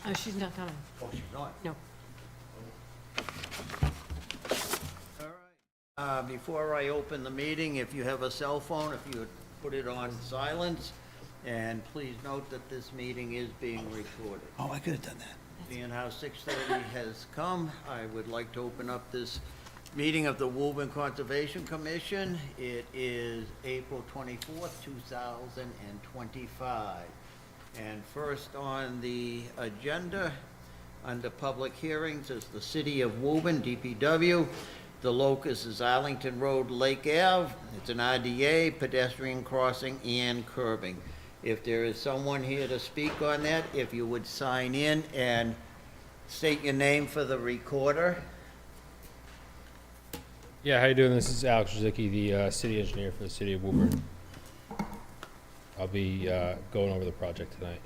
Oh, she's not coming. Oh, she's not? No. All right. Before I open the meeting, if you have a cell phone, if you would put it on silence, and please note that this meeting is being recorded. Oh, I could have done that. Seeing how 6:30 has come, I would like to open up this meeting of the Woburn Conservation Commission. It is April 24th, 2025. And first on the agenda, under public hearings, is the City of Woburn, DPW. The locus is Arlington Road, Lake Ave. It's an RDA, pedestrian crossing and curbing. If there is someone here to speak on that, if you would sign in and state your name for the recorder. Yeah, how you doing? This is Alex Rizicki, the city engineer for the city of Woburn. I'll be going over the project tonight.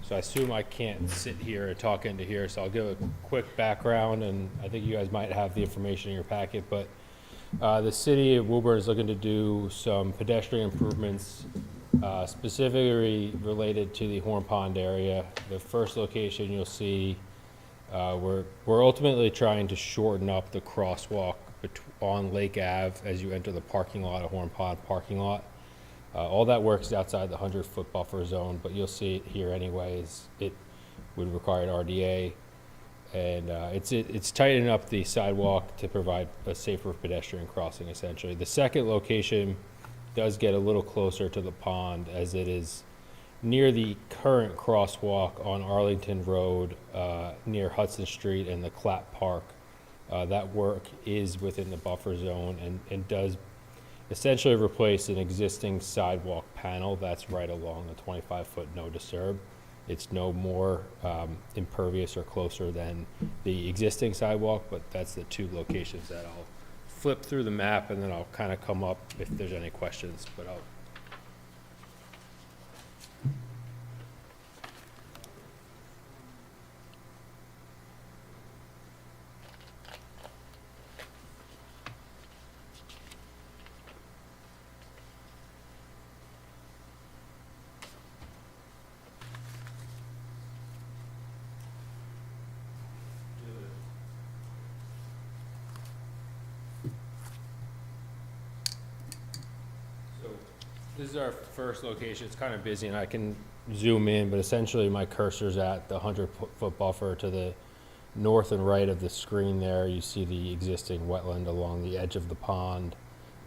So I assume I can't sit here and talk into here, so I'll give a quick background, and I think you guys might have the information in your packet, but the city of Woburn is looking to do some pedestrian improvements specifically related to the Horn Pond area. The first location you'll see, we're ultimately trying to shorten up the crosswalk on Lake Ave as you enter the parking lot of Horn Pond parking lot. All that work is outside the 100-foot buffer zone, but you'll see it here anyways. It would require an RDA, and it's tightening up the sidewalk to provide a safer pedestrian crossing, essentially. The second location does get a little closer to the pond, as it is near the current crosswalk on Arlington Road near Hudson Street and the Clapp Park. That work is within the buffer zone and does essentially replace an existing sidewalk panel that's right along the 25-foot no disturb. It's no more impervious or closer than the existing sidewalk, but that's the two locations that I'll flip through the map, and then I'll kind of come up if there's any questions, but I'll. This is our first location. It's kind of busy, and I can zoom in, but essentially my cursor's at the 100-foot buffer to the north and right of the screen there. You see the existing wetland along the edge of the pond,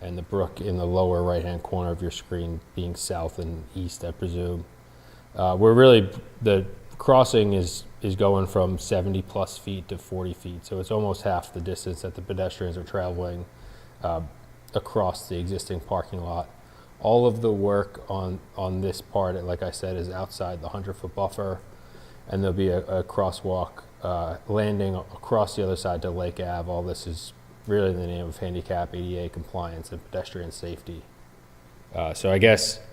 and the brook in the lower right-hand corner of your screen being south and east, I presume. The crossing is going from 70-plus feet to 40 feet, so it's almost half the distance that the pedestrians are traveling across the existing parking lot. All of the work on this part, like I said, is outside the 100-foot buffer, and there'll be a crosswalk landing across the other side to Lake Ave. All this is really in the name of handicap, ADA compliance, and pedestrian safety. So I guess, do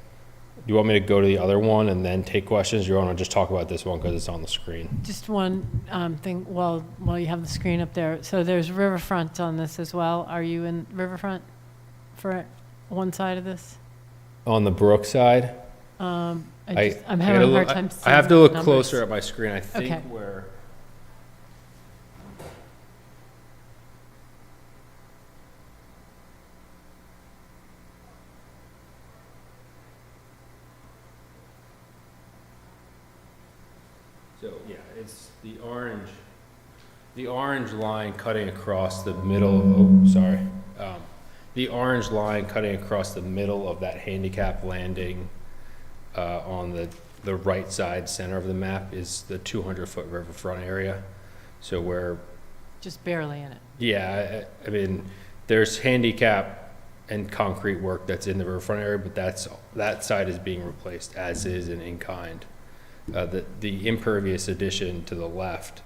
you want me to go to the other one and then take questions? Or you want to just talk about this one because it's on the screen? Just one thing, while you have the screen up there. So there's riverfront on this as well. Are you in riverfront for one side of this? On the brook side? I'm having a hard time seeing I have to the look numbers. closer at my screen. I think Okay. where. So yeah, it's the orange line cutting across the middle. Oh, sorry. The orange line cutting across the middle of that handicap landing on the right side center of the map is the 200-foot riverfront area. So we're Just barely in it. yeah, I mean, there's handicap and concrete work that's in the riverfront area, but that side is being replaced as is and in kind. The impervious addition to the left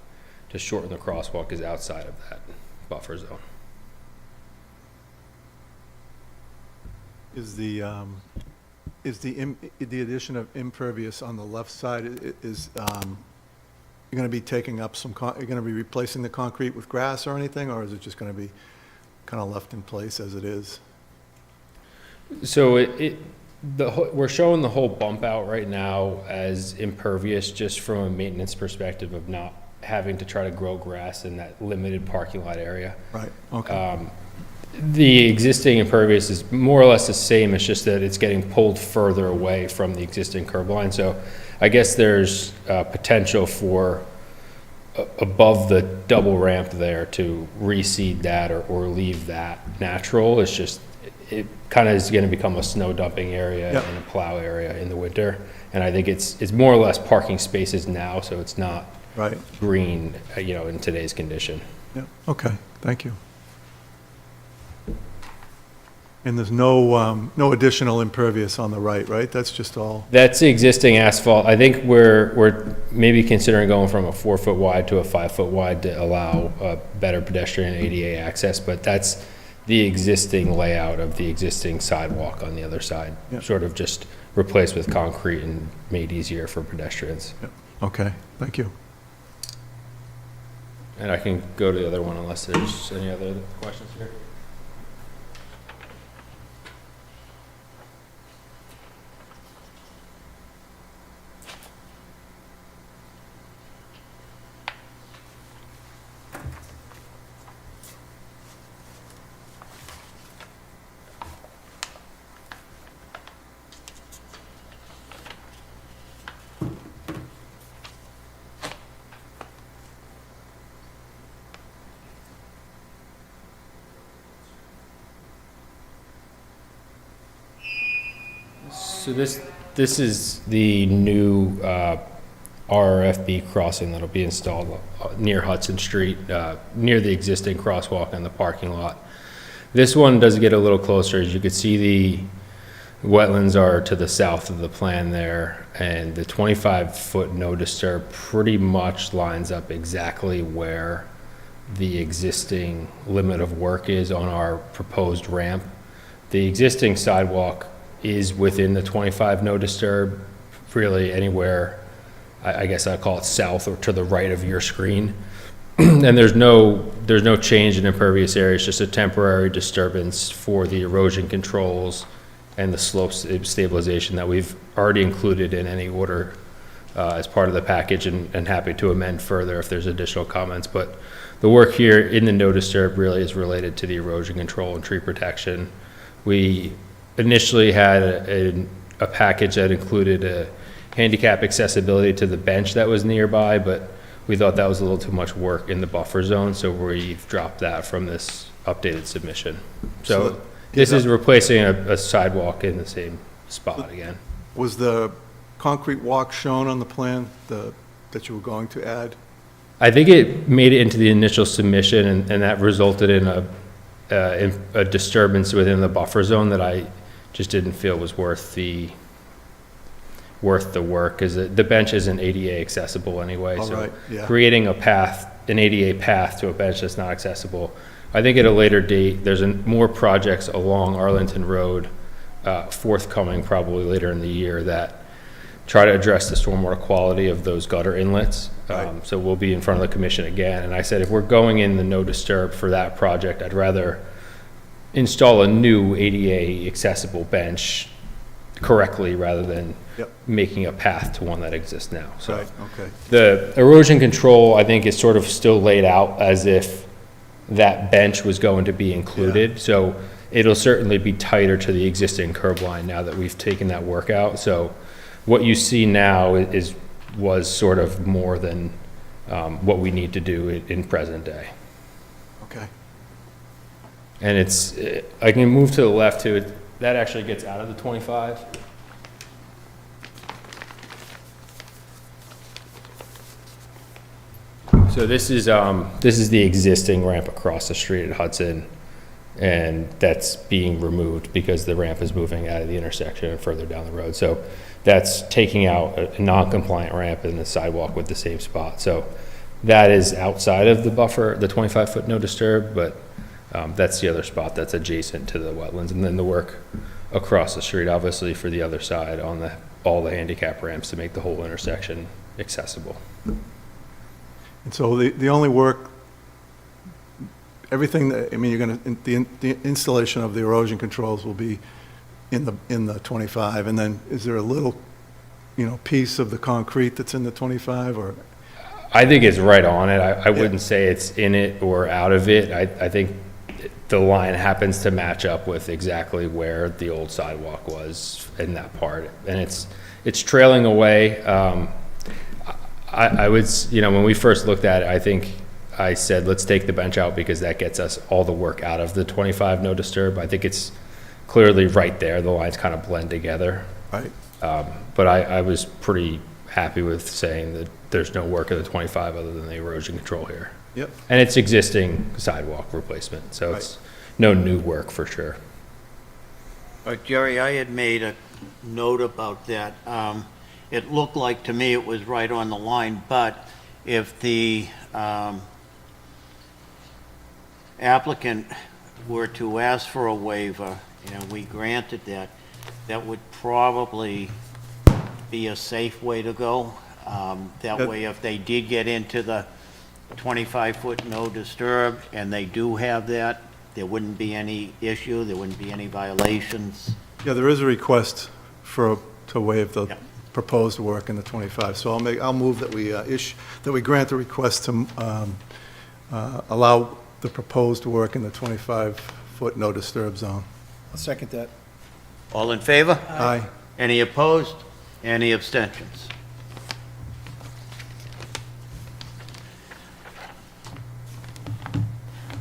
to shorten the crosswalk is outside of that buffer zone. Is the addition of impervious on the left side, is you're going to be taking up you're going to be replacing the concrete with grass or anything, or is it just going to be kind of left in place as it is? So we're showing the whole bump out right now as impervious, just from a maintenance perspective of not having to try to grow grass in that limited parking lot area. Right, okay. The existing impervious is more or less the same, it's just that it's getting pulled further away from the existing curb line. So I guess there's potential for above the double ramp there to reseed that or leave that natural. It's just, it kind of is going to become a snow dumping area Yep. and a plow area in the winter. And I think it's more or less parking spaces now, so it's not Right, green, in today's condition. yeah, okay, thank you. And there's no additional impervious on the right? That's just all, That's the existing asphalt. I think we're maybe considering going from a 4-foot wide to a 5-foot wide to allow better pedestrian ADA access, but that's the existing layout of the existing sidewalk on the other side. Yeah. Sort of just replaced with concrete and made easier for pedestrians. yeah, okay, thank you. And I can go to the other one unless there's any other questions here. So this is the new RRFB crossing that'll be installed near Hudson Street, near the existing crosswalk in the parking lot. This one does get a little closer. As you can see, the wetlands are to the south of the plan there, and the 25-foot no disturb pretty much lines up exactly where the existing limit of work is on our proposed ramp. The existing sidewalk is within the 25 no disturb, really anywhere, I guess I'd call it south or to the right of your screen. And there's no change in impervious area, it's just a temporary disturbance for the erosion controls and the slope stabilization that we've already included in any order as part of the package, and happy to amend further if there's additional comments. But the work here in the no disturb really is related to the erosion control and tree protection. We initially had a package that included a handicap accessibility to the bench that was nearby, but we thought that was a little too much work in the buffer zone, so we've dropped that from this updated submission. So this is replacing a sidewalk in the same spot again. Was the concrete walk shown on the plan that you were going to add? I think it made it into the initial submission, and that resulted in a disturbance within the buffer zone that I just didn't feel was worth the work, because the bench isn't ADA accessible anyway. All So right, yeah. creating an ADA path to a bench that's not accessible. I think at a later date, there's more projects along Arlington Road forthcoming probably later in the year that try to address the stormwater quality of those gutter inlets. Right. So we'll be in front of the commission again. And I said, if we're going in the no disturb for that project, I'd rather install a new ADA accessible bench correctly rather than Yep. making a path to one that exists now. So Right, okay, the erosion control, I think, is sort of still laid out as if that bench was going to be included. So it'll certainly be tighter to the existing curb line now that we've taken that work out. So what you see now was sort of more than what we need to do in present day. okay. And I can move to the left too. That actually gets out of the 25. So this is the existing ramp across the street at Hudson, and that's being removed because the ramp is moving out of the intersection and further down the road. So that's taking out a non-compliant ramp in the sidewalk with the same spot. So that is outside of the buffer, the 25-foot no disturb, but that's the other spot that's adjacent to the wetlands. And then the work across the street, obviously, for the other side on all the handicap ramps to make the whole intersection accessible. And so the only work, everything that, I mean, you're going to, the installation of the erosion controls will be in the 25? And then is there a little, piece of the concrete that's in the 25, or? I think it's right on it. I wouldn't say it's in it or out of it. I think the line happens to match up with exactly where the old sidewalk was in that part. And it's trailing away. I would, when we first looked at it, I think I said, let's take the bench out because that gets us all the work out of the 25 no disturb. I think it's clearly right there. The lines kind of blend together. Right. But I was pretty happy with saying that there's no work in the 25 other than the erosion control here. Yep. And it's existing sidewalk replacement, so it's no new work for sure. Jerry, I had made a note about that. It looked like to me it was right on the line, but if the applicant were to ask for a waiver and we granted that, that would probably be a safe way to go. That way, if they did get into the 25-foot no disturb and they do have that, there wouldn't be any issue, there wouldn't be any violations. Yeah, there is a request to waive the Yeah. proposed work in the 25. So I'll move that we grant the request to allow the proposed work in the 25-foot no disturb zone. I'll second that. All in favor? Aye. Any opposed? Any abstentions?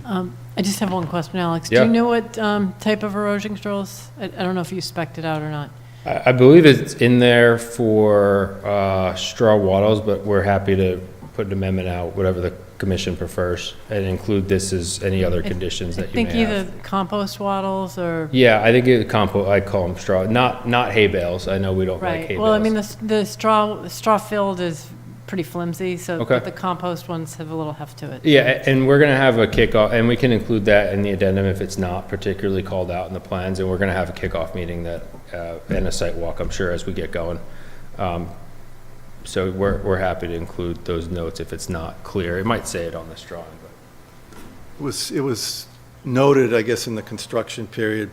I just have one question, Alex. Yeah. Do you know what type of erosion controls? I don't know if you spec'd it out or not. I believe it's in there for straw wattles, but we're happy to put an amendment out, whatever the commission prefers, and include this as any other conditions I that you may think either have. compost wattles or, Yeah, I think I call them straw, not hay bales. I know we don't like hay right. bales. Well, I mean, the straw filled is pretty flimsy, so Okay. but the compost ones have a little heft to it. Yeah, and we're gonna have a kickoff, and we can include that in the addendum if it's not particularly called out in the plans, and we're gonna have a kickoff meeting that, and a site walk, I'm sure, as we get going. So we're happy to include those notes if it's not clear. It might say it on this drawing, but. It was noted, I guess, in the construction period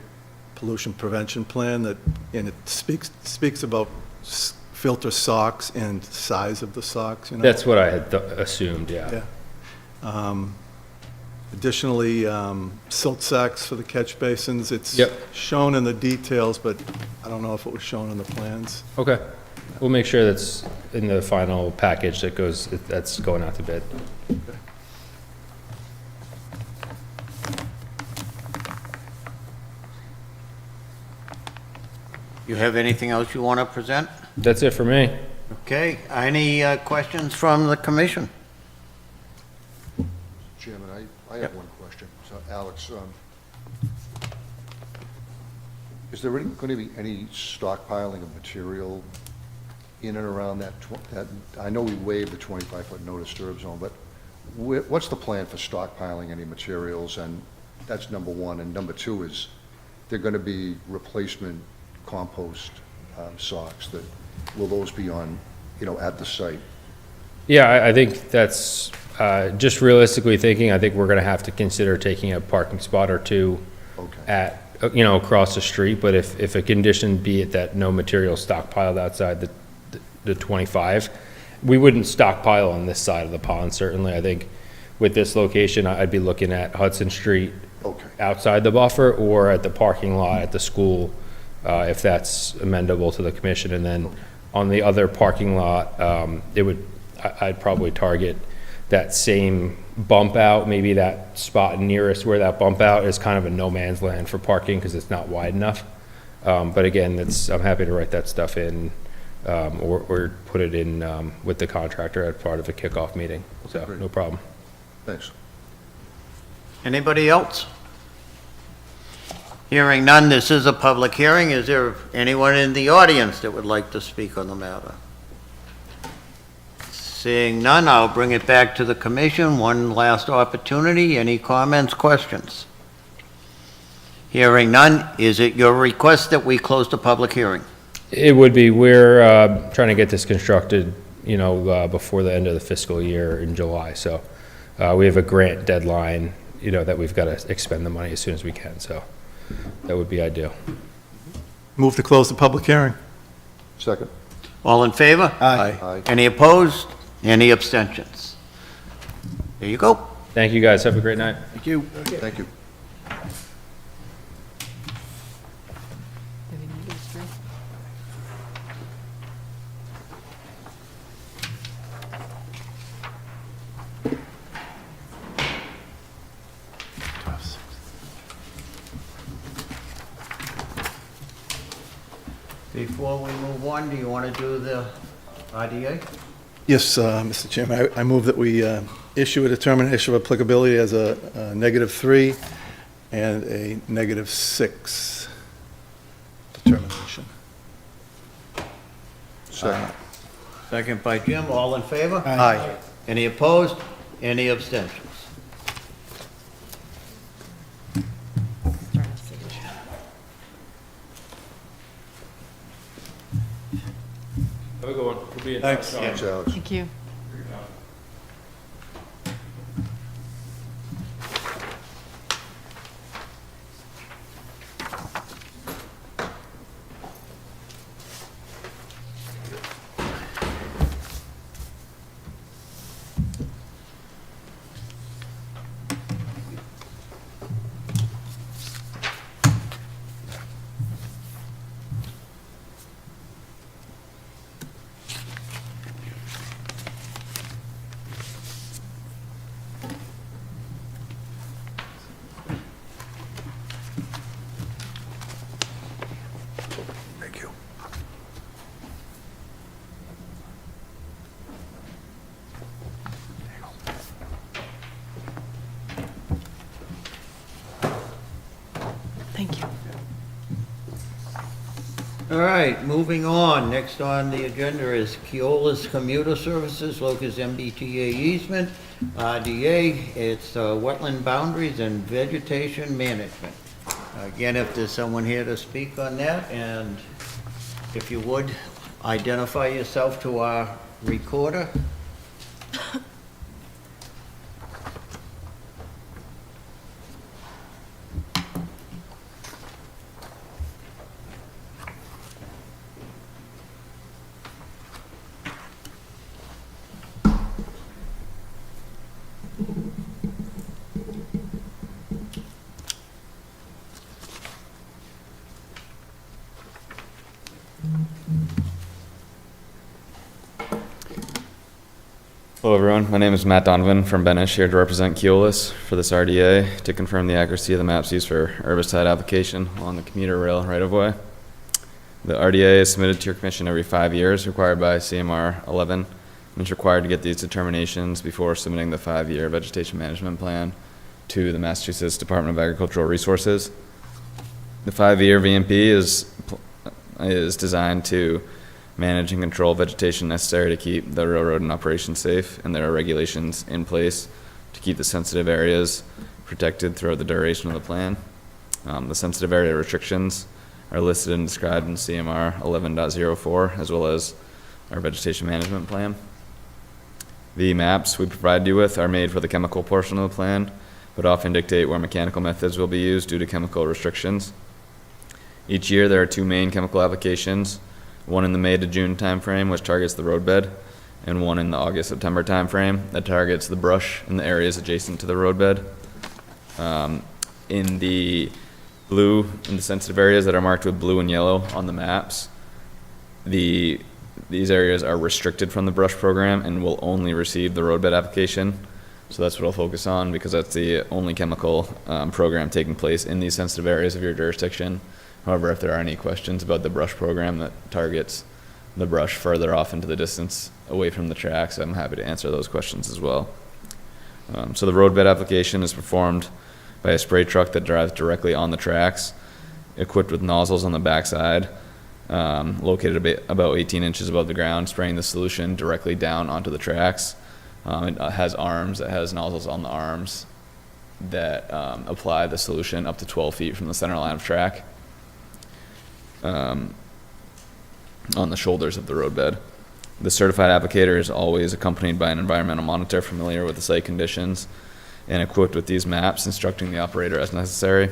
pollution prevention plan that, and it speaks about filter socks and size of the socks, That's what I had assumed, yeah. Yeah. Additionally, silt sacks for the catch basins. It's Yep. shown in the details, but I don't know if it was shown in the plans. Okay. We'll make sure that's in the final package that's going out to bid. You have anything else you want to present? That's it for me. Okay, any questions from the commission? Chairman, I have one question. So, Alex, is there going to be any stockpiling of material in and around that, I know we waived the 25-foot no disturb zone, but what's the plan for stockpiling any materials? And that's number one. And number two is, they're going to be replacement compost socks will those be on, at the site? Yeah, I think that's, just realistically thinking, I think we're gonna have to consider taking a parking spot or two Okay. at, across the street, but if a condition be it that no material stockpiled outside the 25, we wouldn't stockpile on this side of the pond, certainly. I think with this location, I'd be looking at Hudson Street Okay. outside the buffer or at the parking lot at the school, if that's amendable to the commission. And then on the other parking lot, I'd probably target that same bump out, maybe that spot nearest where that bump out is kind of a no man's land for parking because it's not wide enough. But again, I'm happy to write that stuff in, or put it in with the contractor as part of the kickoff meeting. So, Great. no problem. Thanks. Anybody else? Hearing none, this is a public hearing. Is there anyone in the audience that would like to speak on the matter? Seeing none, I'll bring it back to the commission. One last opportunity. Any comments, questions? Hearing none, is it your request that we close the public hearing? It would be, we're trying to get this constructed, before the end of the fiscal year in July. So we have a grant deadline, that we've got to expend the money as soon as we can. So that would be ideal. Move to close the public hearing. Second. All in favor? Aye. Any opposed? Any abstentions? There you go. Thank you, guys. Have a great night. Thank you. Thank you. Did he need his drink? Before we move on, do you want to do the RDA? Yes, Mr. Chairman, I move that we issue a determination of applicability as a -3 and a -6 determination. Second. Second by Jim, all in favor? Aye. Any opposed? Any abstentions? Have a good one. We'll be in Thanks. touch. Thanks, Alex. Thank you. Thank you. Thank you. All right, moving on. Next on the agenda is Keolis Commuter Services, Locus MBTA easement, RDA. It's wetland boundaries and vegetation management. Again, if there's someone here to speak on that, and if you would, identify yourself to our recorder. Hello everyone, my name is Matt Donovan from Benish, here to represent Keolis for this RDA to confirm the accuracy of the maps used for herbicide application along the commuter rail right-of-way. The RDA is submitted to your commission every 5 years, required by CMR 11, and is required to get these determinations before submitting the 5-year vegetation management plan to the Massachusetts Department of Agricultural Resources. The 5-year VMP is designed to manage and control vegetation necessary to keep the railroad in operation safe, and there are regulations in place to keep the sensitive areas protected throughout the duration of the plan. The sensitive area restrictions are listed and described in CMR 11.04 as well as our vegetation management plan. The maps we provide you with are made for the chemical portion of the plan, but often dictate where mechanical methods will be used due to chemical restrictions. Each year there are 2 main chemical applications, one in the May to June timeframe, which targets the roadbed, and one in the August-September timeframe that targets the brush in the areas adjacent to the roadbed. In the blue, in the sensitive areas that are marked with blue and yellow on the maps, these areas are restricted from the brush program and will only receive the roadbed application. So that's what I'll focus on, because that's the only chemical program taking place in these sensitive areas of your jurisdiction. However, if there are any questions about the brush program that targets the brush further off into the distance away from the tracks, I'm happy to answer those questions as well. So the roadbed application is performed by a spray truck that drives directly on the tracks, equipped with nozzles on the backside, located about 18 inches above the ground, spraying the solution directly down onto the tracks. It has arms, it has nozzles on the arms that apply the solution up to 12 feet from the center line of track. On the shoulders of the roadbed. The certified applicator is always accompanied by an environmental monitor familiar with the site conditions and equipped with these maps instructing the operator as necessary.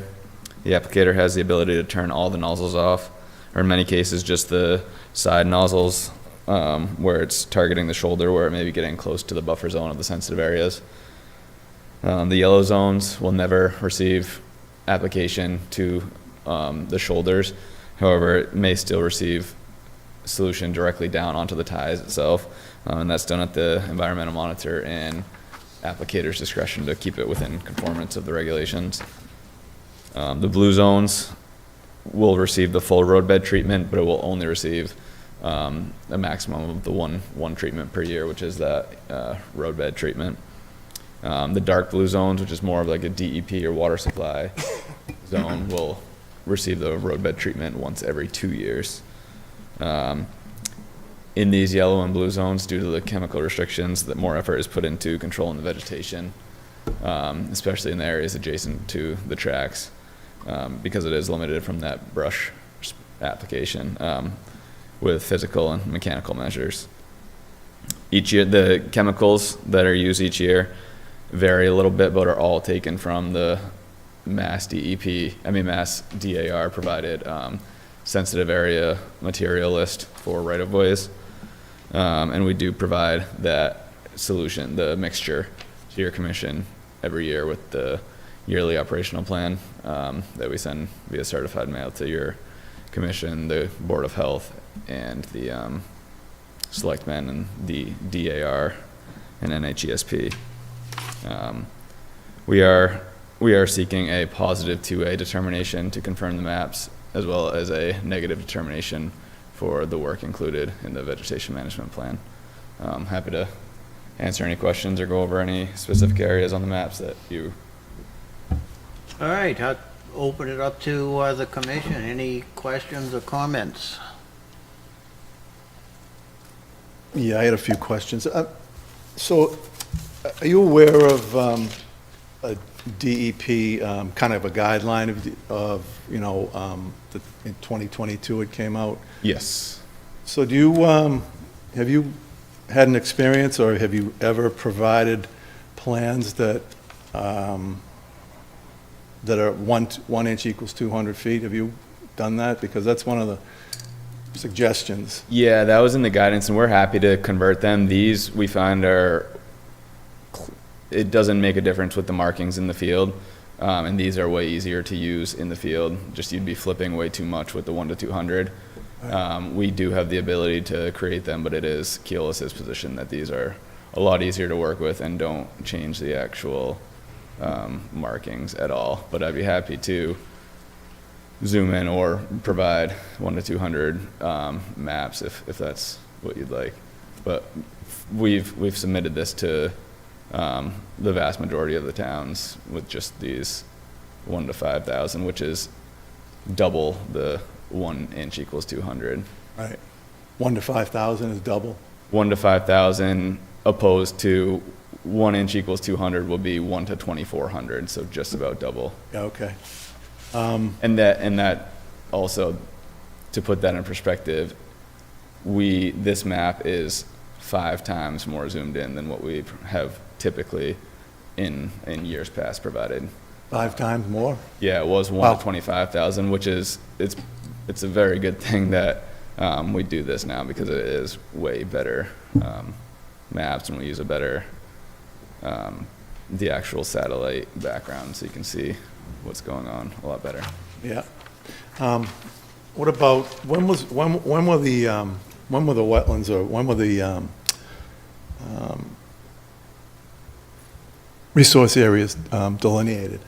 The applicator has the ability to turn all the nozzles off or in many cases, just the side nozzles, where it's targeting the shoulder, where it may be getting close to the buffer zone of the sensitive areas. The yellow zones will never receive application to the shoulders. However, it may still receive solution directly down onto the ties itself, and that's done at the environmental monitor and applicator's discretion to keep it within conformance of the regulations. The blue zones will receive the full roadbed treatment, but it will only receive a maximum of the one treatment per year, which is that roadbed treatment. The dark blue zones, which is more of like a DEP or water supply zone, will receive the roadbed treatment once every 2 years. In these yellow and blue zones, due to the chemical restrictions, that more effort is put into controlling the vegetation, especially in the areas adjacent to the tracks, because it is limited from that brush application, with physical and mechanical measures. Each year, the chemicals that are used each year vary a little bit, but are all taken from the Mass DAR provided sensitive area material list for right-of-ways. And we do provide that solution, the mixture, to your commission every year with the yearly operational plan that we send via certified mail to your commission, the Board of Health, and the selectmen, and the DAR and NHESP. We are seeking a positive 2A determination to confirm the maps, as well as a negative determination for the work included in the vegetation management plan. Happy to answer any questions or go over any specific areas on the maps that you. All right, I'll open it up to the commission. Any questions or comments? Yeah, I had a few questions. So, are you aware of a DEP, kind of a guideline that in 2022 it came out? Yes. So do you, have you had an experience, or have you ever provided plans that are 1 inch equals 200 feet? Have you done that? Because that's one of the suggestions. Yeah, that was in the guidance, and we're happy to convert them. These we find it doesn't make a difference with the markings in the field, and these are way easier to use in the field. Just you'd be flipping way too much with the 1 to 200. We do have the ability to create them, but it is Keolis's position that these are a lot easier to work with and don't change the actual markings at all. But I'd be happy to zoom in or provide 1 to 200 maps if that's what you'd like. But we've submitted this to the vast majority of the towns with just these 1 to 5,000, which is double the 1 inch equals 200. Right. 1 to 5,000 is double? 1 to 5,000 opposed to 1 inch equals 200 will be 1 to 2,400, so just about double. Yeah, okay. And that also, to put that in perspective, this map is 5 times more zoomed in than what we have typically in years past provided. 5 times more? Yeah, it was 1 Wow. to 25,000, which is, it's a very good thing that we do this now, because it is way better maps, and we use a better, the actual satellite background, so you can see what's going on a lot better. Yeah. What about, when were the wetlands, or when were the resource areas delineated?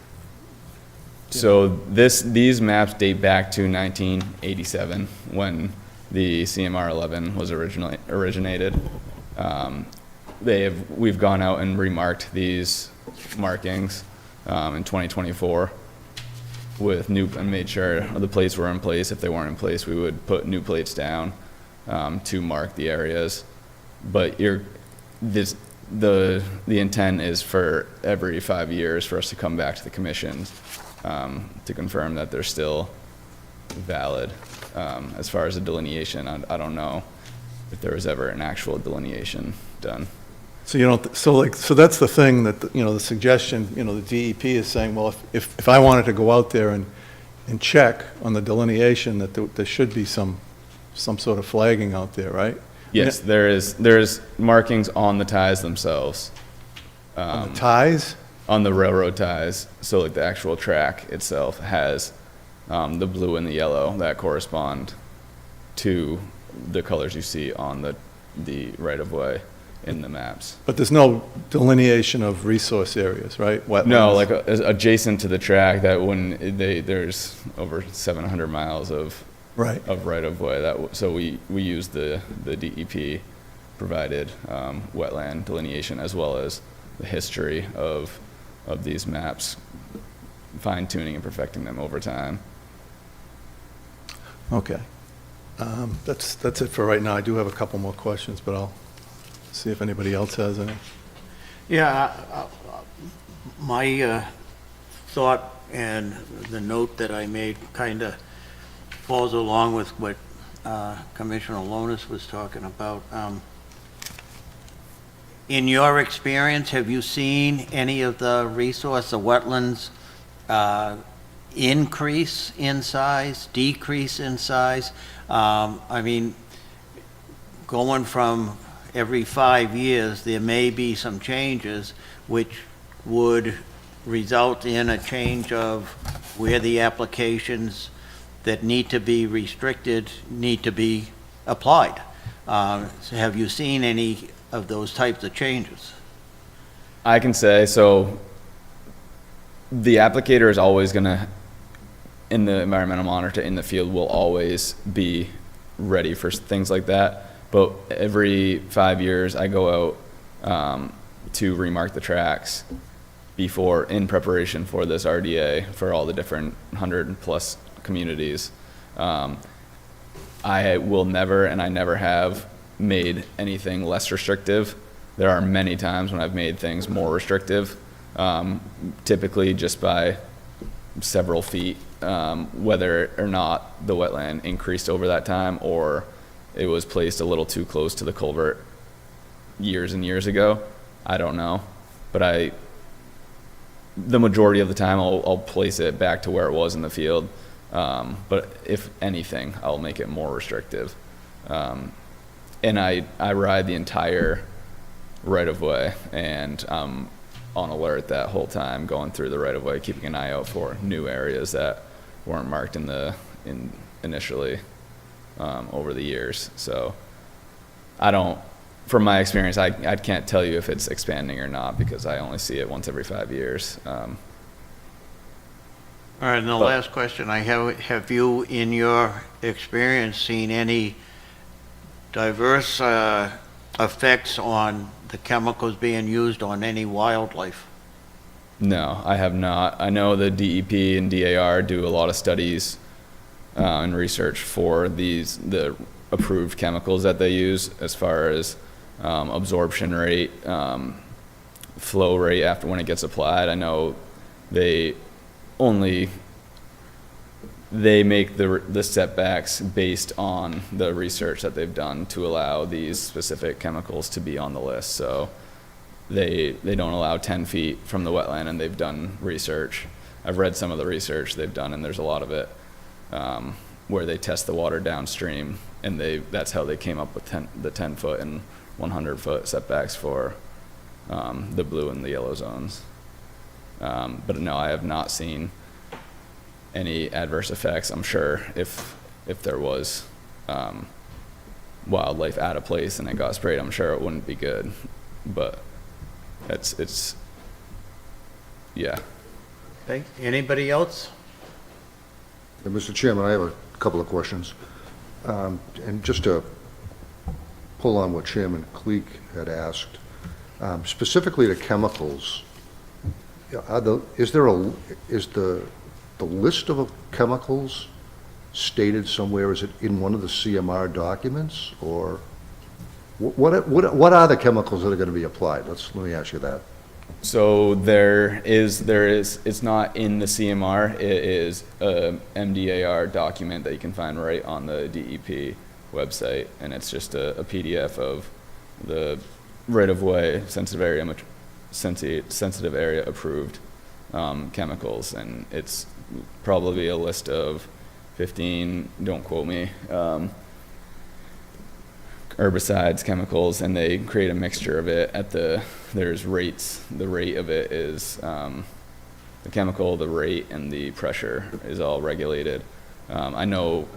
So these maps date back to 1987, when the CMR 11 was originated. We've gone out and remarked these markings in 2024 with and made sure the plates were in place. If they weren't in place, we would put new plates down to mark the areas. But the intent is for every 5 years for us to come back to the commission to confirm that they're still valid. As far as the delineation, I don't know if there was ever an actual delineation done. So you don't, so that's the thing that, the suggestion, the DEP is saying, well, if I wanted to go out there and in check on the delineation, that there should be some sort of flagging out there, right? Yes, there's markings on the ties themselves, On the ties? on the railroad ties. So like the actual track itself has the blue and the yellow that correspond to the colors you see on the right-of-way in the maps. But there's no delineation of resource areas, right? Wetlands? No, like adjacent to the track, that there's over 700 miles of Right. right-of-way. So we use the DEP provided wetland delineation, as well as the history of these maps, fine-tuning and perfecting them over time. Okay. That's it for right now. I do have a couple more questions, but I'll see if anybody else has any. Yeah, my thought and the note that I made kind of falls along with what Commissioner Lonis was talking about. In your experience, have you seen any of the resource, the wetlands, increase in size, decrease in size? I mean, going from every 5 years, there may be some changes which would result in a change of where the applications that need to be restricted need to be applied. So have you seen any of those types of changes? I can say, so the applicator is always going to, in the environmental monitor in the field, will always be ready for things like that. But every 5 years, I go out to remark the tracks in preparation for this RDA for all the different 100+ communities. I will never, and I never have, made anything less restrictive. There are many times when I've made things more restrictive, typically just by several feet, whether or not the wetland increased over that time or it was placed a little too close to the culvert years and years ago. I don't know, but the majority of the time I'll place it back to where it was in the field. But if anything, I'll make it more restrictive. And I ride the entire right-of-way, and I'm on alert that whole time, going through the right-of-way, keeping an eye out for new areas that weren't marked initially over the years. So from my experience, I can't tell you if it's expanding or not, because I only see it once every 5 years. All right, and the last question I have you, in your experience, seen any diverse effects on the chemicals being used on any wildlife? No, I have not. I know the DEP and DAR do a lot of studies and research for the approved chemicals that they use, as far as absorption rate, flow rate after when it gets applied. I know they make the setbacks based on the research that they've done to allow these specific chemicals to be on the list. So they don't allow 10 feet from the wetland, and they've done research. I've read some of the research they've done, and there's a lot of it where they test the water downstream, and that's how they came up with the 10-foot and 100-foot setbacks for the blue and the yellow zones. But no, I have not seen any adverse effects. I'm sure if there was wildlife out of place and it got sprayed, I'm sure it wouldn't be good. But it's yeah. Okay, anybody else? Mr. Chairman, I have a couple of questions. And just to pull on what Chairman Cleek had asked, specifically to chemicals, is the list of chemicals stated somewhere? Is it in one of the CMR documents, or what are the chemicals that are going to be applied? Let me ask you that. So there is, it's not in the CMR, it is a MDAR document that you can find right on the DEP website, and it's just a PDF of the right-of-way sensitive area approved chemicals, and it's probably a list of 15, don't quote me, herbicides, chemicals, and they create a mixture of it there's rates. The rate of it is, the chemical, the rate, and the pressure is all regulated. I know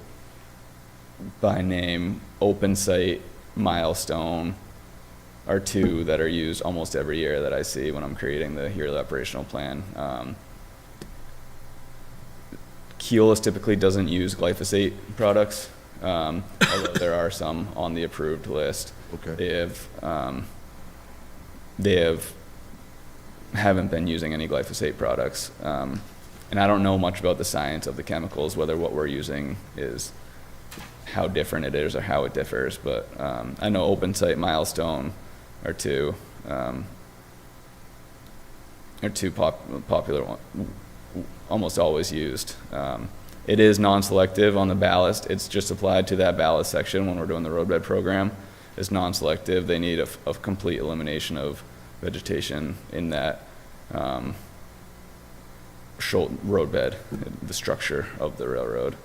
by name, Open Site, Milestone are two that are used almost every year that I see when I'm creating the yearly operational plan. Keolis typically doesn't use glyphosate products, although there are some on the approved list. Okay. Haven't been using any glyphosate products. And I don't know much about the science of the chemicals, whether what we're using is how different it is or how it differs, but I know Open Site, Milestone are two popular ones, almost always used. It is non-selective on the ballast. It's just applied to that ballast section when we're doing the roadbed program. It's non-selective. They need a complete elimination of vegetation in that roadbed, the structure of the railroad.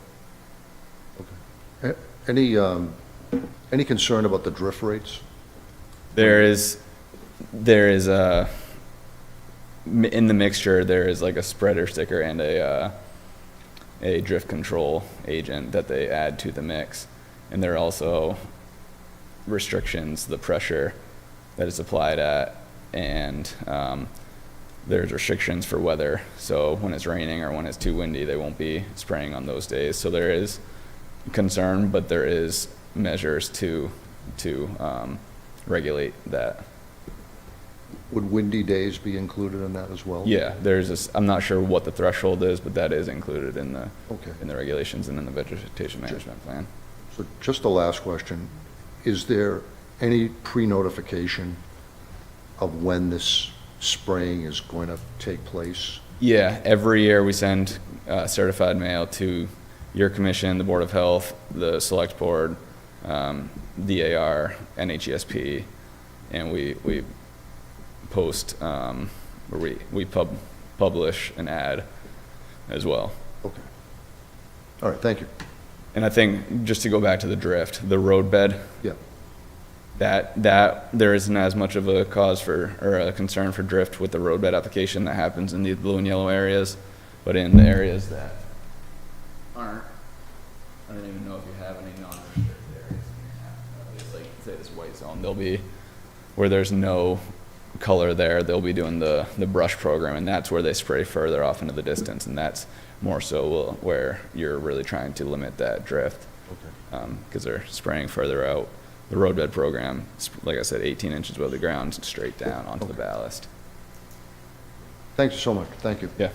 Any concern about the drift rates? There is in the mixture, there is like a spreader sticker and a drift control agent that they add to the mix. And there are also restrictions, the pressure that is applied at, and there's restrictions for weather. So when it's raining or when it's too windy, they won't be spraying on those days. So there is concern, but there is measures to regulate that. Would windy days be included in that as well? Yeah, I'm not sure what the threshold is, but that is included in the Okay. in the regulations and in the vegetation management plan. So just the last question, is there any pre-notification of when this spraying is going to take place? Yeah, every year we send certified mail to your commission, the Board of Health, the Select Board, DAR, NHESP, and we post, or we publish an ad as well. Okay. All right, thank you. And I think, just to go back to the drift, the roadbed, Yeah. that there isn't as much of a cause for, or a concern for drift with the roadbed application that happens in the blue and yellow areas, but in the areas that aren't, I don't even know if you have any non-restricted areas. It's like, say this white zone, there'll be, where there's no color there, they'll be doing the brush program, and that's where they spray further off into the distance, and that's more so where you're really trying to limit that drift. Okay. Because they're spraying further out. The roadbed program, like I said, 18 inches above the ground, straight down onto the ballast. Thank you so much. Thank you. Yeah.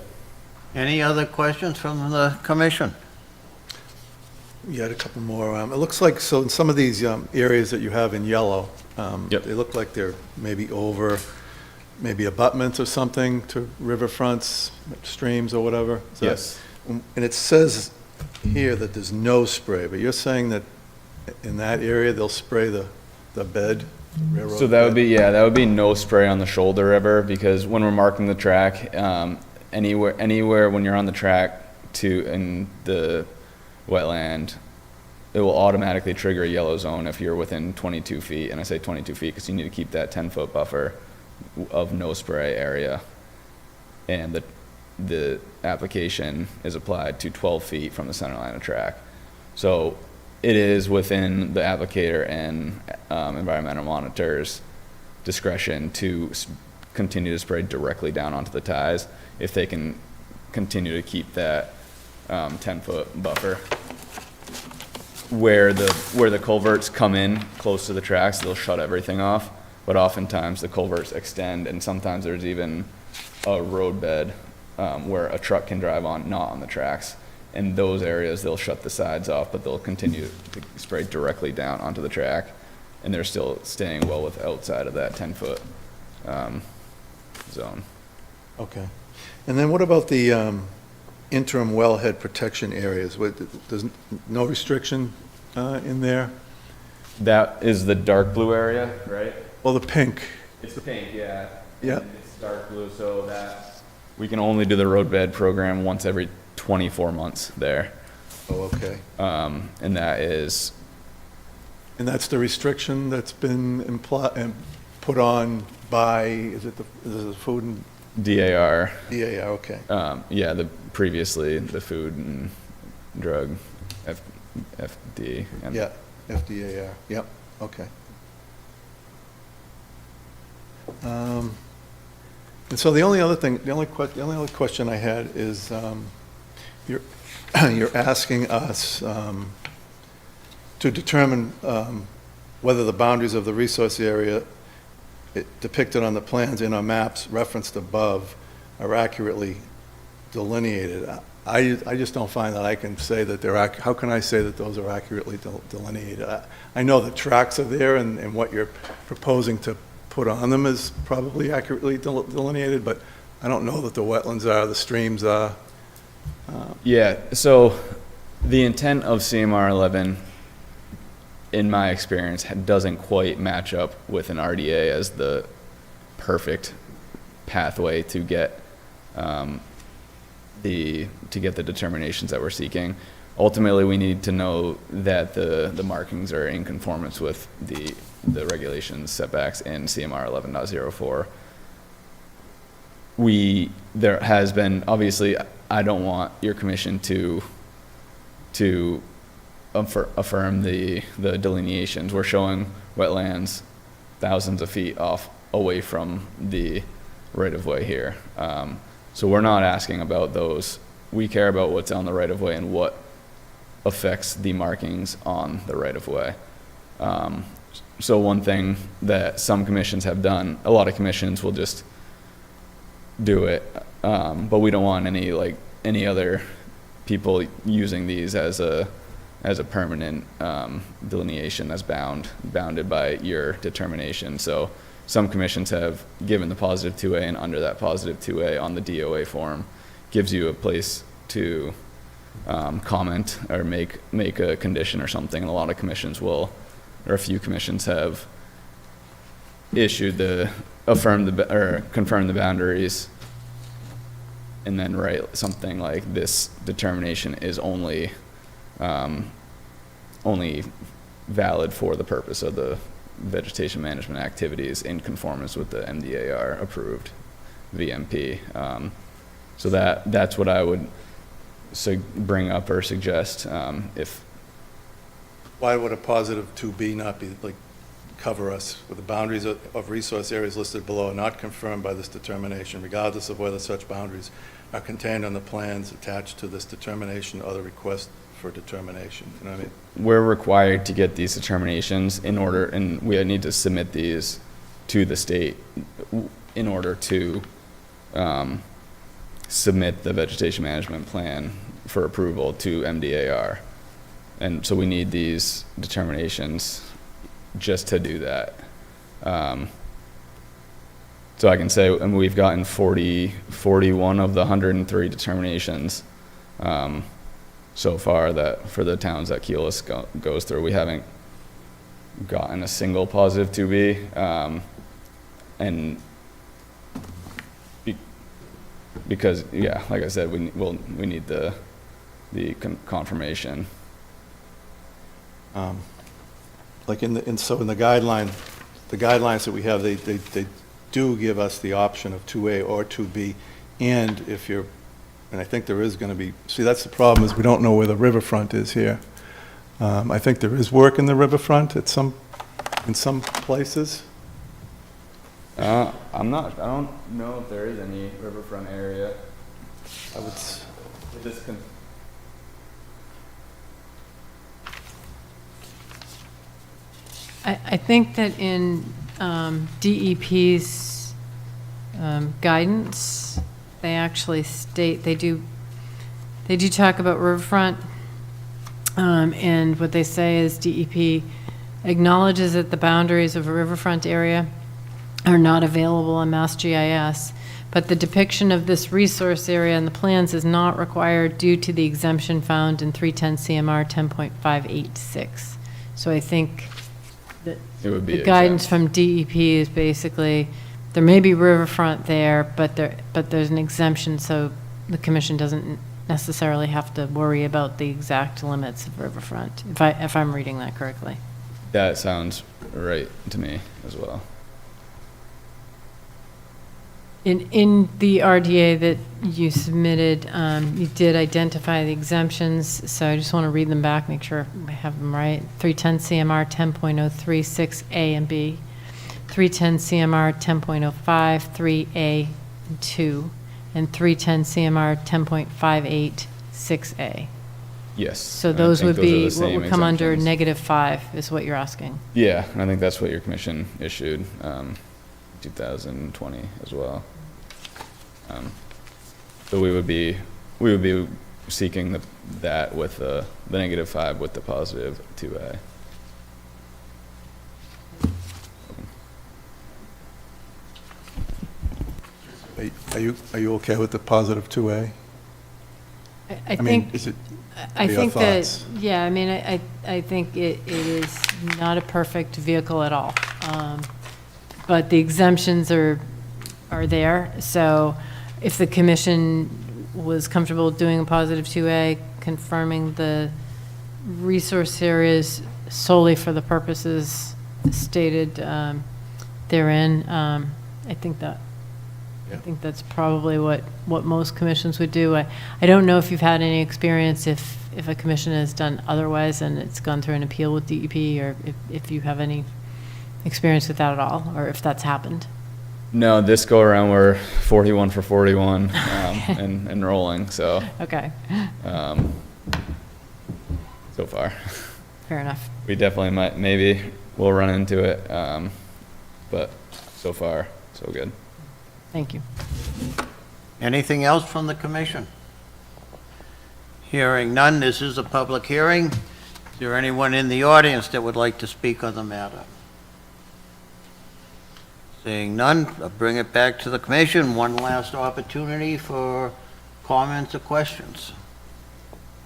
Any other questions from the commission? You had a couple more. It looks like, so in some of these areas that you have in yellow, Yep. they look like they're maybe over, maybe abutments or something to riverfronts, streams or whatever. Is that- Yes. And it says here that there's no spray, but you're saying that in that area, they'll spray the bed, railroad So that would bed? be, yeah, that would be no spray on the shoulder river, because when we're marking the track, anywhere when you're on the track in the wetland, it will automatically trigger a yellow zone if you're within 22 feet. And I say 22 feet because you need to keep that 10-foot buffer of no spray area. And the application is applied to 12 feet from the center line of track. So it is within the applicator and environmental monitor's discretion to continue to spray directly down onto the ties if they can continue to keep that 10-foot buffer. Where the culverts come in close to the tracks, they'll shut everything off, but oftentimes the culverts extend, and sometimes there's even a roadbed where a truck can drive on, not on the tracks. In those areas, they'll shut the sides off, but they'll continue to spray directly down onto the track, and they're still staying well outside of that 10-foot zone. Okay. And then what about the interim wellhead protection areas? There's no restriction in there? That is the dark blue area, right? Well, the pink, It's pink, yeah. Yeah. And it's dark blue, so that we can only do the roadbed program once every 24 months there. Oh, okay. And that is, And that's the restriction that's been put on by, is it the Food and DAR, DAR, okay. yeah, previously the Food and Drug FD. and- Yeah, FDAR, yep, okay. And so the only other thing, the only other question I had is, you're, you're asking us to determine whether the boundaries of the resource area depicted on the plans in our maps referenced above are accurately delineated. I just don't find that I can say that they're, how can I say that those are accurately delineated? I know the tracks are there and what you're proposing to put on them is probably accurately delineated, but I don't know that the wetlands are, the streams are. Yeah, so the intent of CMR 11, in my experience, doesn't quite match up with an RDA as the perfect pathway to get the determinations that we're seeking. Ultimately, we need to know that the markings are in conformance with the regulations setbacks in CMR 11.04. There has been, obviously, I don't want your commission to affirm the delineations. We're showing wetlands thousands of feet away from the right-of-way here. So we're not asking about those. We care about what's on the right-of-way and what affects the markings on the right-of-way. So one thing that some commissions have done, a lot of commissions will just do it, but we don't want any other people using these as a permanent delineation that's bounded by your determination. So some commissions have given the positive 2A, and under that positive 2A on the DOA form gives you a place to comment or make a condition or something. And a lot of commissions will, or a few commissions have issued confirmed the boundaries, and then write something like this determination is only valid for the purpose of the vegetation management activities in conformance with the MDAR approved VMP. So that's what I would bring up or suggest if. Why would a positive 2B not be, cover us with the boundaries of resource areas listed below are not confirmed by this determination, regardless of whether such boundaries are contained on the plans attached to this determination or the request for determination? You know what I mean? We're required to get these determinations and we need to submit these to the state in order to submit the vegetation management plan for approval to MDAR. And so we need these determinations just to do that. So I can say, and we've gotten 41 of the 103 determinations so far that for the towns that Keolis goes through. We haven't gotten a single positive 2B, and because, yeah, like I said, we need the confirmation. In the guidelines that we have, they do give us the option of 2A or 2B, and and I think there is going to be, see, that's the problem, is we don't know where the riverfront is here. I think there is work in the riverfront in some places. I don't know if there is any riverfront area. I would, I think that in DEP's guidance, they actually state, they do talk about riverfront, and what they say is DEP acknowledges that the boundaries of a riverfront area are not available on Mass GIS, but the depiction of this resource area in the plans is not required due to the exemption found in 310 CMR 10.586. So I think that It would be the guidance exempt. from DEP is basically, there may be riverfront there, but there's an exemption, so the commission doesn't necessarily have to worry about the exact limits of riverfront, if I'm reading that correctly. That sounds right to me as well. In the RDA that you submitted, you did identify the exemptions, so I just want to read them back, make sure I have them right. 310 CMR 10.036A and B, 310 CMR 10.05, 3A and 2, and 310 CMR 10.58, 6A. Yes. So and I those think would those are the be, what same would come under exemptions. -5 is what you're asking. Yeah, and I think that's what your commission issued, 2020 as well. So we would be seeking that with the -5 with the positive 2A. Are you okay with the positive 2A? I mean, think, is it, I your think that, thoughts? yeah, I mean, I think it is not a perfect vehicle at all. But the exemptions are there, so if the commission was comfortable doing a positive 2A, confirming the resource areas solely for the purposes stated therein, I think that's probably what most commissions would do. I don't know if you've had any experience if a commission has done otherwise and it's gone through an appeal with DEP, or if you have any experience with that at all, or if that's happened. No, this go around we're 41 for 41 and rolling, so Okay, so far. fair enough. We definitely maybe we'll run into it, but so far, so good. Thank you. Anything else from the commission? Hearing none, this is a public hearing. Is there anyone in the audience that would like to speak on the matter? Seeing none, I'll bring it back to the commission. One last opportunity for comments or questions.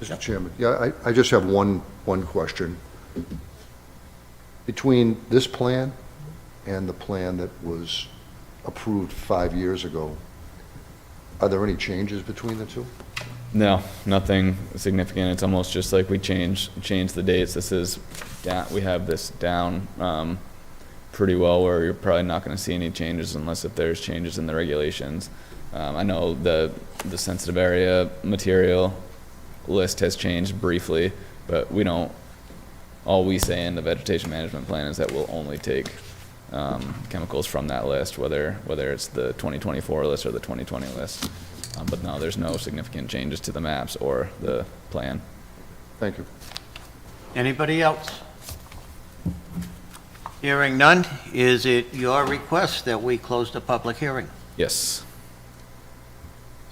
Mr. Chairman, yeah, I just have one question. Between this plan and the plan that was approved 5 years ago, are there any changes between the two? No, nothing significant. It's almost just like we changed the dates. This is down, we have this down pretty well, where you're probably not going to see any changes unless if there's changes in the regulations. I know the sensitive area material list has changed briefly, but we don't, all we say in the vegetation management plan is that we'll only take chemicals from that list, whether it's the 2024 list or the 2020 list. But no, there's no significant changes to the maps or the plan. Thank you. Anybody else? Hearing none, is it your request that we close the public hearing? Yes.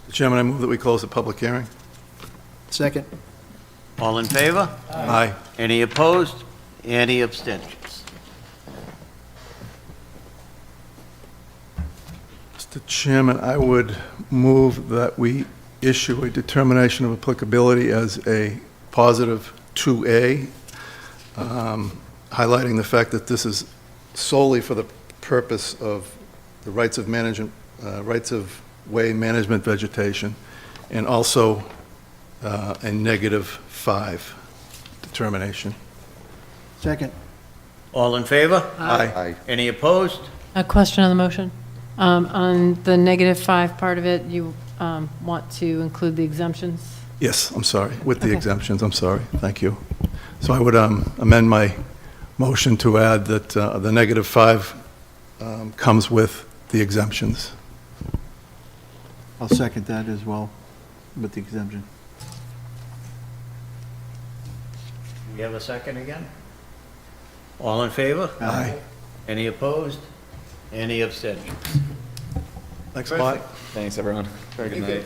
Mr. Chairman, I move that we close the public hearing. Second. All in favor? Aye. Any opposed? Any abstentions? Mr. Chairman, I would move that we issue a determination of applicability as a positive 2A, highlighting the fact that this is solely for the purpose of the rights of management, rights of way management vegetation, and also a -5 determination. Second. All in favor? Aye. Any opposed? A question on the motion? On the -5 part of it, you want to include the exemptions? Yes, I'm sorry, with the Okay. exemptions, I'm sorry, thank you. So I would amend my motion to add that the -5 comes with the exemptions. I'll second that as well, with the exemption. We have a second again? All in favor? Aye. Any opposed? Any abstentions? Thanks a lot. Thanks, everyone. Very good night.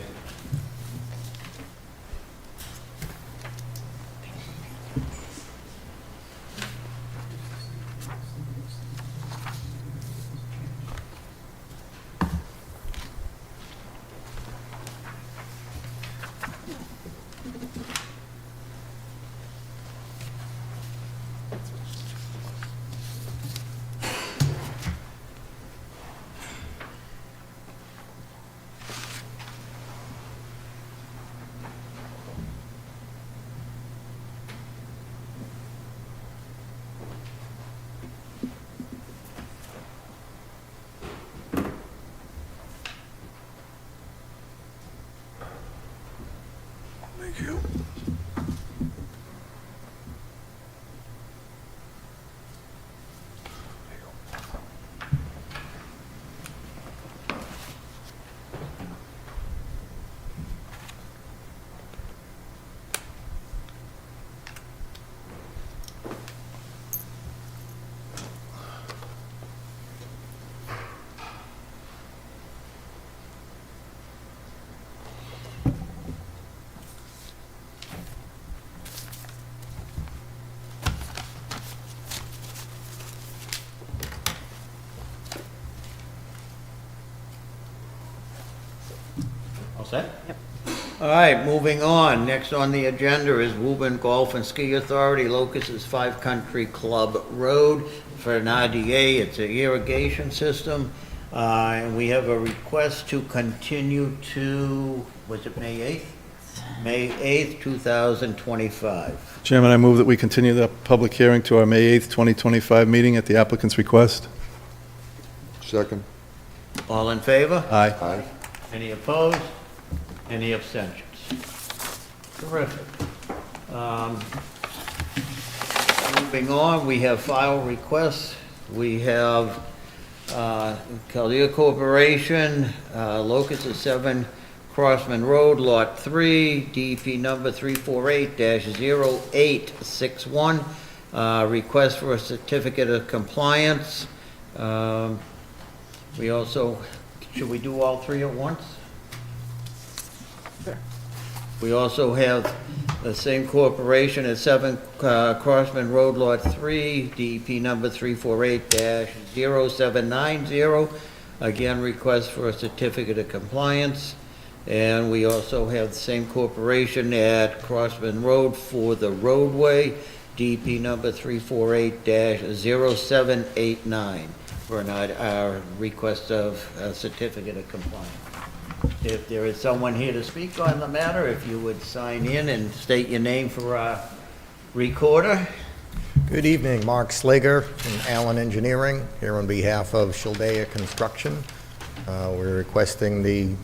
All set? Yep. All right, moving on. Next on the agenda is Woburn Golf and Ski Authority, Locust's 5 Country Club Road for an RDA. It's an irrigation system. And we have a request to continue to, was it May 8th? May 8th, 2025. Chairman, I move that we continue the public hearing to our May 8th, 2025 meeting at the applicant's request. Second. All in favor? Aye. Aye. Any opposed? Any abstentions? Terrific. Moving on, we have file requests. We have Caldea Corporation, locus is 7 Crossman Road, Lot 3, DEP number 348-0861. Request for a certificate of compliance. We also, should we do all 3 at once? We also have the same corporation at 7 Crossman Road, Lot 3, DEP number 348-0790. Again, request for a certificate of compliance. And we also have the same corporation at Crossman Road for the roadway, DEP number 348-0789, for our request of a certificate of compliance. If there is someone here to speak on the matter, if you would sign in and state your name for our recorder. Good evening, Mark Slager from Allen Engineering, here on behalf of Shildea Construction. We're requesting the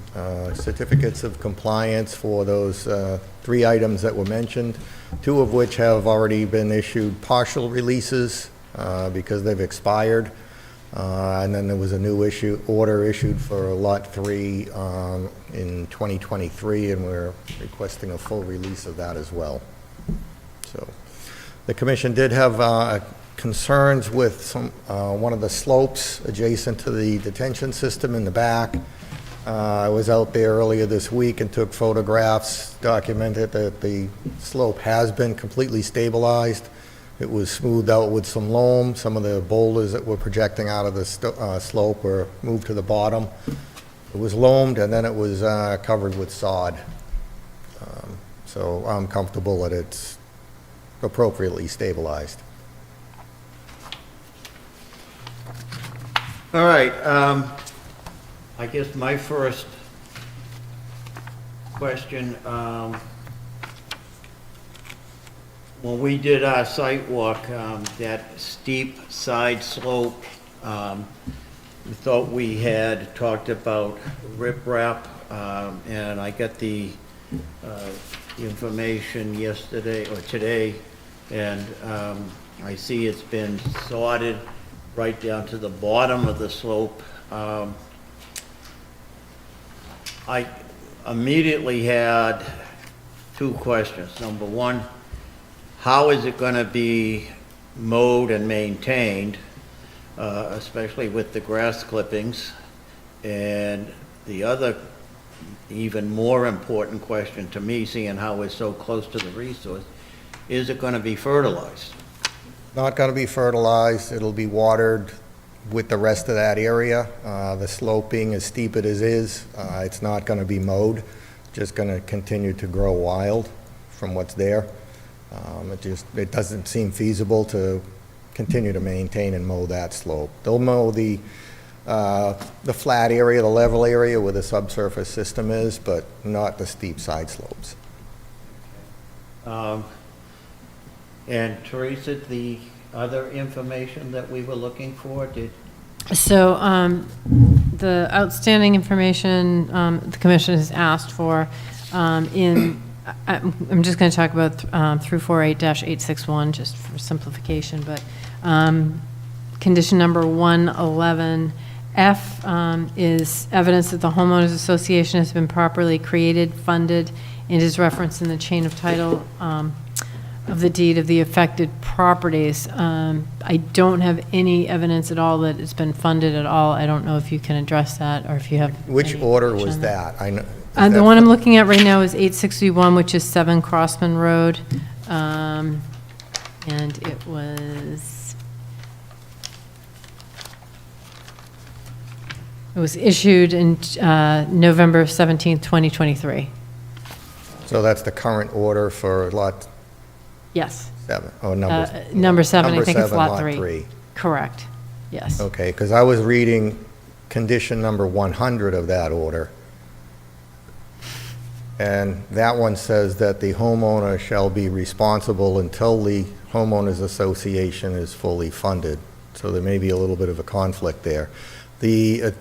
certificates of compliance for those 3 items that were mentioned, 2 of which have already been issued partial releases because they've expired. And then there was a new order issued for Lot 3 in 2023, and we're requesting a full release of that as well. So, the commission did have concerns with one of the slopes adjacent to the detention system in the back. I was out there earlier this week and took photographs, documented that the slope has been completely stabilized. It was smoothed out with some loam. Some of the boulders that were projecting out of the slope were moved to the bottom. It was loamed, and then it was covered with sod. So I'm comfortable that it's appropriately stabilized. All right, I guess my first question, when we did our site walk, that steep side slope, we thought we had talked about riprap, and I got the information yesterday or today, and I see it's been sorted right down to the bottom of the slope. I immediately had 2 questions. Number one, how is it going to be mowed and maintained, especially with the grass clippings? And the other, even more important question to me, seeing how we're so close to the resource, is it going to be fertilized? Not going to be fertilized. It'll be watered with the rest of that area. The slope being as steep as it is, it's not going to be mowed. Just going to continue to grow wild from what's there. It doesn't seem feasible to continue to maintain and mow that slope. They'll mow the flat area, the level area where the subsurface system is, but not the steep side slopes. And Teresa, the other information that we were looking for, So the outstanding information the commission has asked for I'm just going to talk about through 48-861 just for simplification, but condition number 111F is evidence that the homeowners association has been properly created, funded, and is referenced in the chain of title of the deed of the affected properties. I don't have any evidence at all that it's been funded at all. I don't know if you can address that or if you have. Which any order information was on that? I know. The one I'm looking at right now is 861, which is 7 Crossman Road. And it was, It was issued in November 17th, 2023. So that's the current order for lot Yes. 7, or number? Number 7, I number think it's 7, lot 3. Correct. Yes. Okay, because I was reading condition number 100 of that order, and that one says that the homeowner shall be responsible until the homeowners association is fully funded. So there may be a little bit of a conflict there. The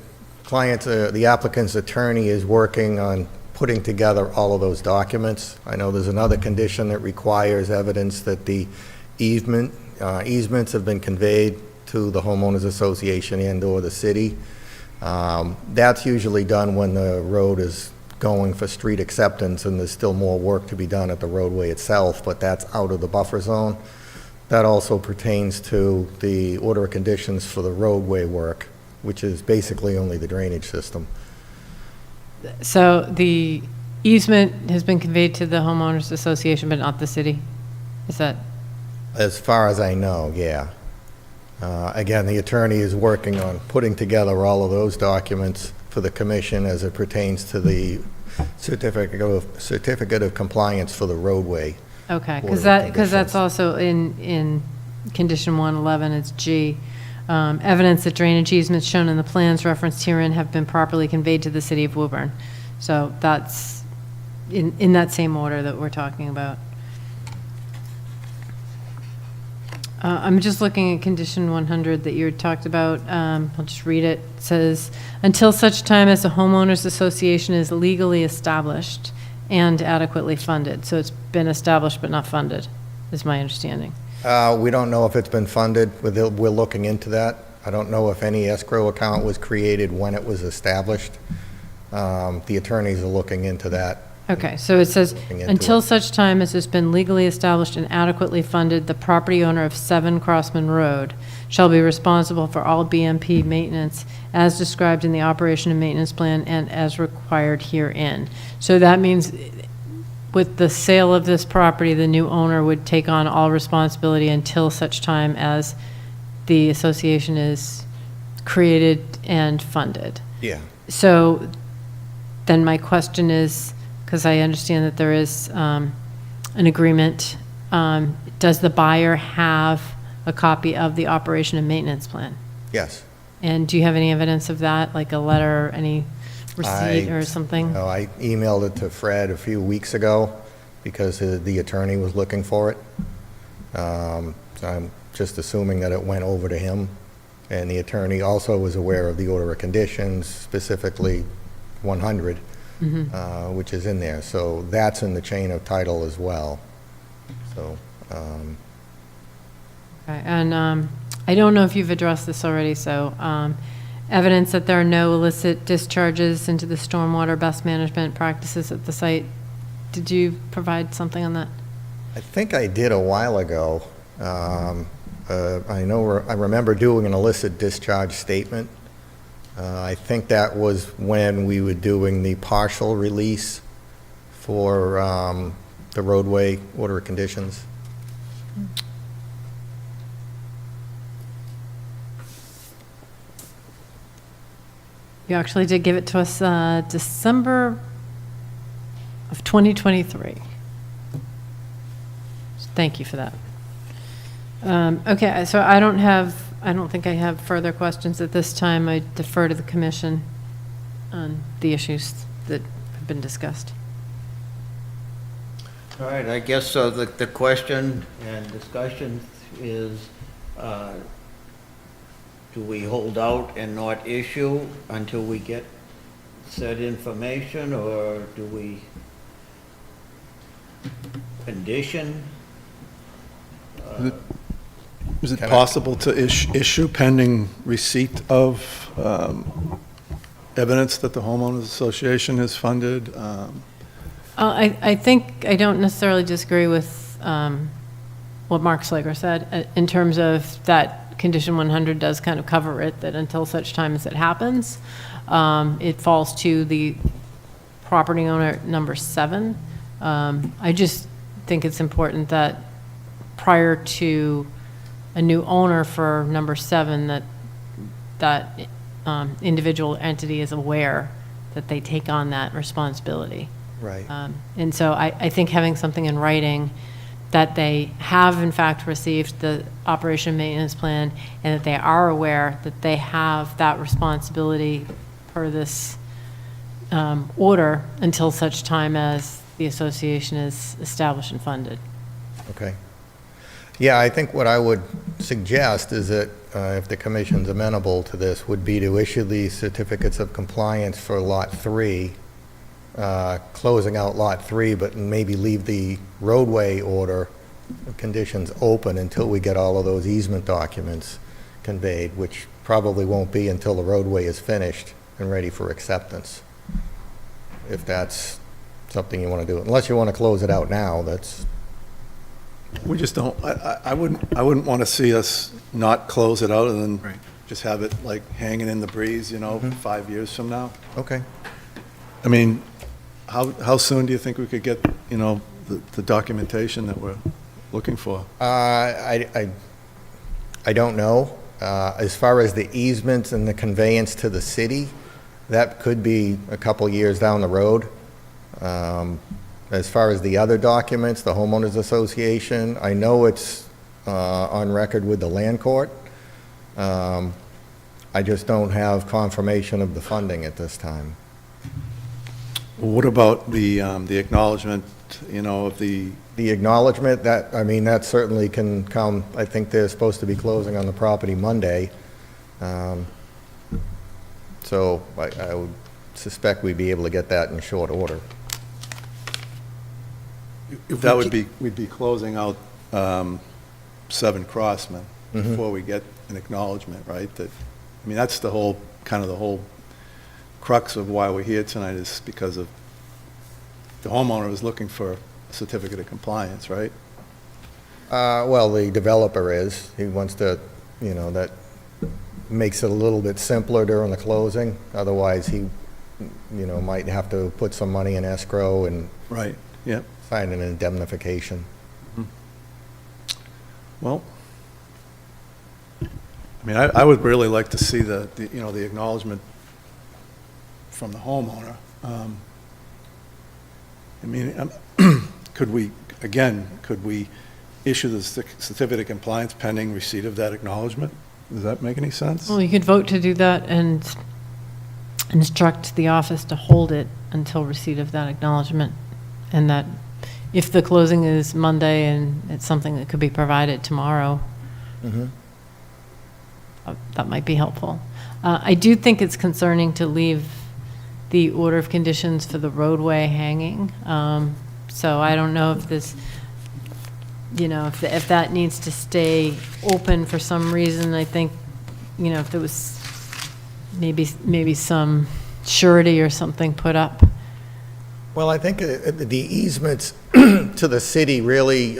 the applicant's attorney is working on putting together all of those documents. I know there's another condition that requires evidence that the easements have been conveyed to the homeowners association and/or the city. That's usually done when the road is going for street acceptance and there's still more work to be done at the roadway itself, but that's out of the buffer zone. That also pertains to the order of conditions for the roadway work, which is basically only the drainage system. So the easement has been conveyed to the homeowners association, but not the city? Is that? As far as I know, yeah. Again, the attorney is working on putting together all of those documents for the commission as it pertains to the certificate of compliance for the roadway. Okay, Order of because that's conditions. also in condition 111, it's G. Evidence that drainage easements shown in the plans referenced herein have been properly conveyed to the city of Woburn. So that's in that same order that we're talking about. I'm just looking at condition 100 that you had talked about. I'll just read it. It says, until such time as the homeowners association is legally established and adequately funded. So it's been established but not funded, is my understanding. We don't know if it's been funded. We're looking into that. I don't know if any escrow account was created when it was established. The attorneys are looking into that. Okay, so it says, Looking into until it. such time as it's been legally established and adequately funded, the property owner of 7 Crossman Road shall be responsible for all BMP maintenance as described in the operation and maintenance plan and as required herein. So that means with the sale of this property, the new owner would take on all responsibility until such time as the association is created and funded. Yeah. So then my question is, because I understand that there is an agreement, does the buyer have a copy of the operation and maintenance plan? Yes. And do you have any evidence of that, like a letter, any receipt or something? No, I emailed it to Fred a few weeks ago because the attorney was looking for it. So I'm just assuming that it went over to him. And the attorney also was aware of the order of conditions, specifically 100, which is in there. So that's in the chain of title as well. So, Okay, and I don't know if you've addressed this already, so evidence that there are no illicit discharges into the stormwater best management practices at the site. Did you provide something on that? I think I did a while ago. I remember doing an illicit discharge statement. I think that was when we were doing the partial release for the roadway order of conditions. You actually did give it to us December of 2023. Thank you for that. Okay, so I don't think I have further questions at this time. I defer to the commission on the issues that have been discussed. All right, I guess so the question and discussion is, do we hold out and not issue until we get said information, or do we condition? Is it Can I- possible to issue pending receipt of evidence that the homeowners association is funded? I think I don't necessarily disagree with what Mark Slager said in terms of that condition 100 does kind of cover it, that until such time as it happens, it falls to the property owner number 7. I just think it's important that prior to a new owner for number 7, that individual entity is aware that they take on that responsibility. Right. And so I think having something in writing that they have in fact received the operation and maintenance plan and that they are aware that they have that responsibility per this order until such time as the association is established and funded. Okay. Yeah, I think what I would suggest is that if the commission's amenable to this, would be to issue these certificates of compliance for Lot 3, closing out Lot 3, but maybe leave the roadway order conditions open until we get all of those easement documents conveyed, which probably won't be until the roadway is finished and ready for acceptance. If that's something you want to do, unless you want to close it out now, that's, We just don't, I wouldn't want to see us not close it out and then just have it like hanging in the breeze, 5 years from now. okay. I mean, how soon do you think we could get, the documentation that we're looking for? I don't know. As far as the easements and the conveyance to the city, that could be a couple years down the road. As far as the other documents, the homeowners association, I know it's on record with the land court. I just don't have confirmation of the funding at this time. What about the acknowledgement, of the, The acknowledgement, that certainly can come. I think they're supposed to be closing on the property Monday. So I would suspect we'd be able to get that in short order. that would be, we'd be closing out 7 Crossman before we get an acknowledgement, right? That's the whole crux of why we're here tonight, is because of the homeowner is looking for a certificate of compliance, right? Well, the developer is. He wants to, that makes it a little bit simpler during the closing. Otherwise, he, might have to put some money in escrow and Right, yeah. sign an indemnification. Well, I would really like to see the acknowledgement from the homeowner. Could we issue the certificate of compliance pending receipt of that acknowledgement? Does that make any sense? Well, you could vote to do that and instruct the office to hold it until receipt of that acknowledgement, and that if the closing is Monday and it's something that could be provided tomorrow, that might be helpful. I do think it's concerning to leave the order of conditions for the roadway hanging. So I don't know if this, if that needs to stay open for some reason. I think, if there was maybe some surety or something put up. Well, I think the easements to the city really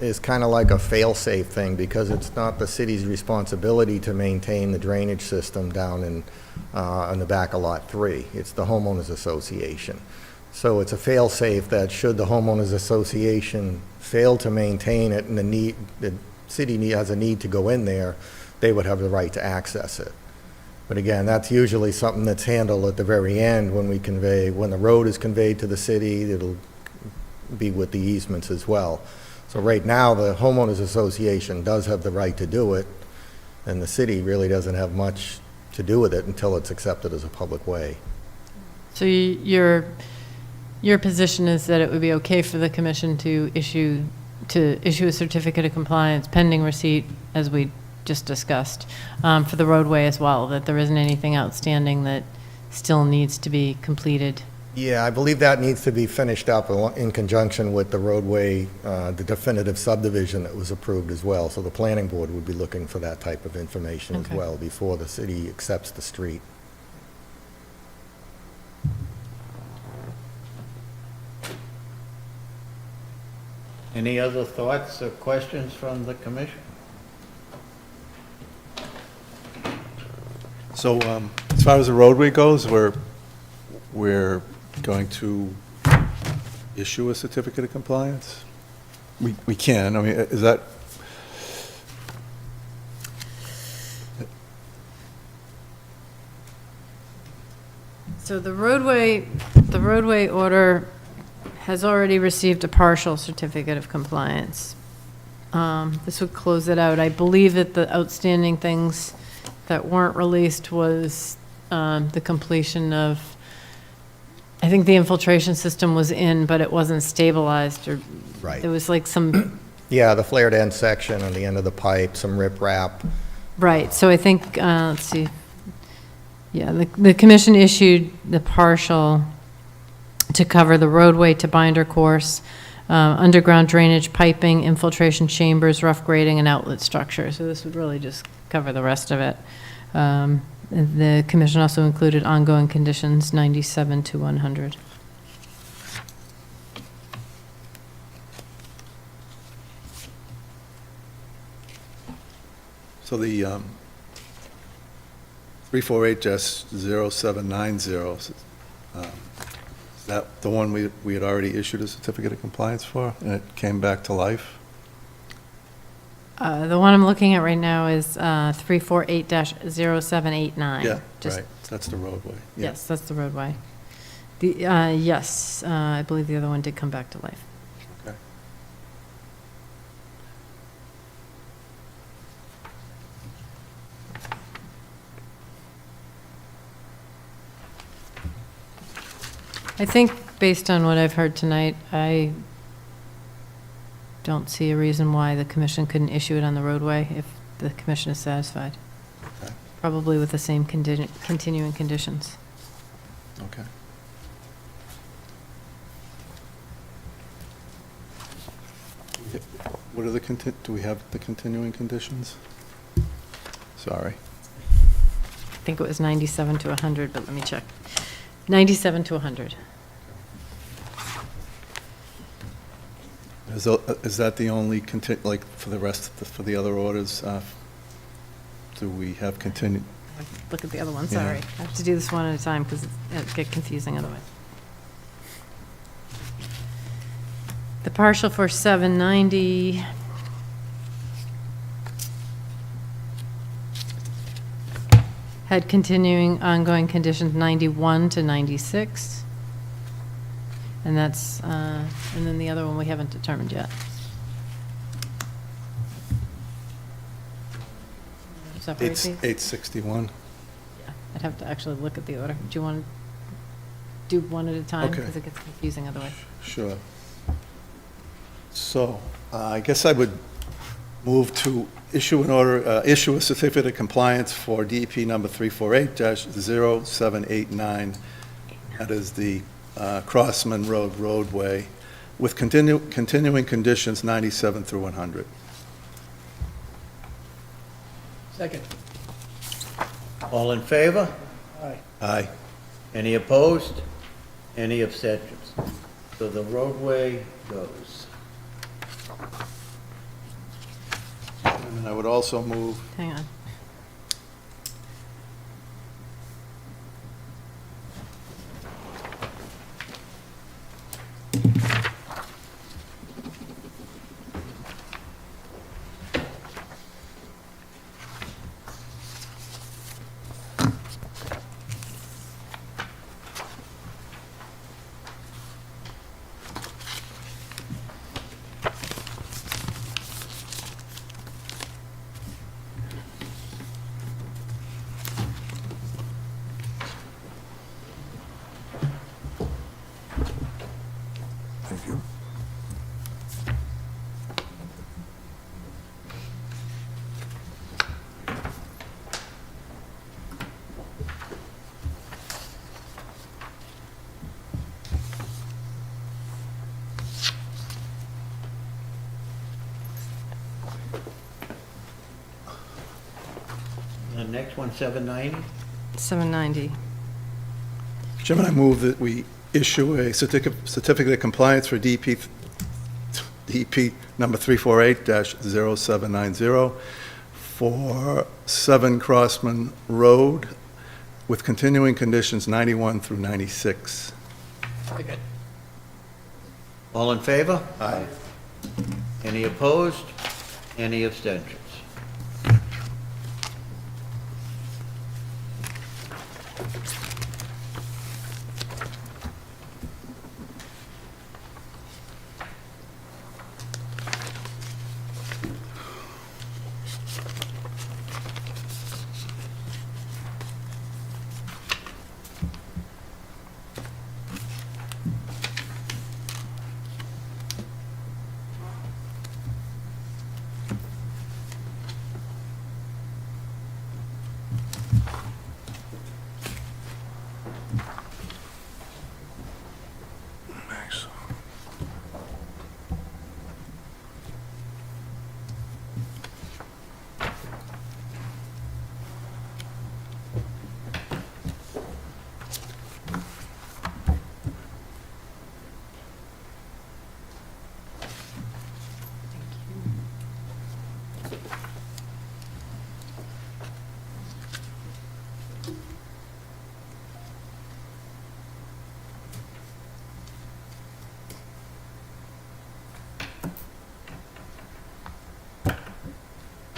is kind of like a fail-safe thing, because it's not the city's responsibility to maintain the drainage system down in the back of Lot 3. It's the homeowners association. So it's a fail-safe that should the homeowners association fail to maintain it and the city has a need to go in there, they would have the right to access it. But again, that's usually something that's handled at the very end when the road is conveyed to the city. It'll be with the easements as well. So right now, the homeowners association does have the right to do it, and the city really doesn't have much to do with it until it's accepted as a public way. So your position is that it would be okay for the commission to issue a certificate of compliance pending receipt, as we just discussed, for the roadway as well, that there isn't anything outstanding that still needs to be completed? Yeah, I believe that needs to be finished up in conjunction with the roadway, the definitive subdivision that was approved as well. So the planning board would be looking for that type of information as Okay. well before the city accepts the street. Any other thoughts or questions from the commission? So, as far as the roadway goes, we're going to issue a certificate of compliance? We can, is that? So the roadway order has already received a partial certificate of compliance. This would close it out. I believe that the outstanding things that weren't released was the completion of, I think the infiltration system was in, but it wasn't stabilized, or Right. there was like some, Yeah, the flared end section on the end of the pipe, some riprap. right, so I think, let's see. Yeah, the commission issued the partial to cover the roadway to binder course, underground drainage, piping, infiltration chambers, rough grading, and outlet structure. So this would really just cover the rest of it. The commission also included ongoing conditions, 97 to 100. So the 348-0790, is that the one we had already issued a certificate of compliance for, and it came back to life? The one I'm looking at right now is 348-0789. Yeah, Just- right, that's the roadway. Yeah. Yes, that's the roadway. Yes, I believe the other one did come back to life. Okay. I think, based on what I've heard tonight, I don't see a reason why the commission couldn't issue it on the roadway if the commission is satisfied. Okay. Probably with the same continuing conditions. Okay. What are the, do we have the continuing conditions? Sorry. I think it was 97 to 100, but let me check. 97 to 100. Is that the only, like, for the rest, for the other orders, do we have continued? Look at the other one, Yeah. sorry. I have to do this one at a time because it'd get confusing otherwise. The partial for 790. Had continuing ongoing conditions 91 to 96. And that's, and then the other one we haven't determined yet. Separate these? 861. Yeah, I'd have to actually look at the order. Do you want to do one at a time? Okay. Because it gets confusing otherwise. Sure. So, I guess I would move to issue an order, issue a certificate of compliance for DEP number 348-0789. That is the Crossman Road roadway with continuing conditions 97 through 100. Second. All in favor? Aye. Any opposed? Any abstentions? So the roadway goes. And then I would also move, Hang on. thank you. The next one, 790? 790. Chairman, I move that we issue a certificate of compliance for DEP number 348-0790 for 7 Crossman Road with continuing conditions 91 through 96. All in favor? Aye. Any opposed? Any abstentions?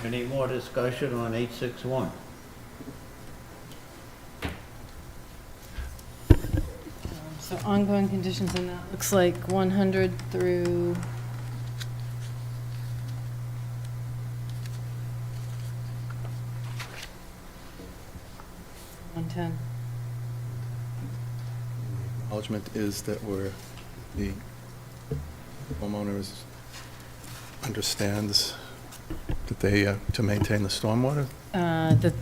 Any more discussion on 861? So ongoing conditions, and that looks like 100 through... $110. Acknowledgement is that the homeowners understands that they, to maintain the stormwater? That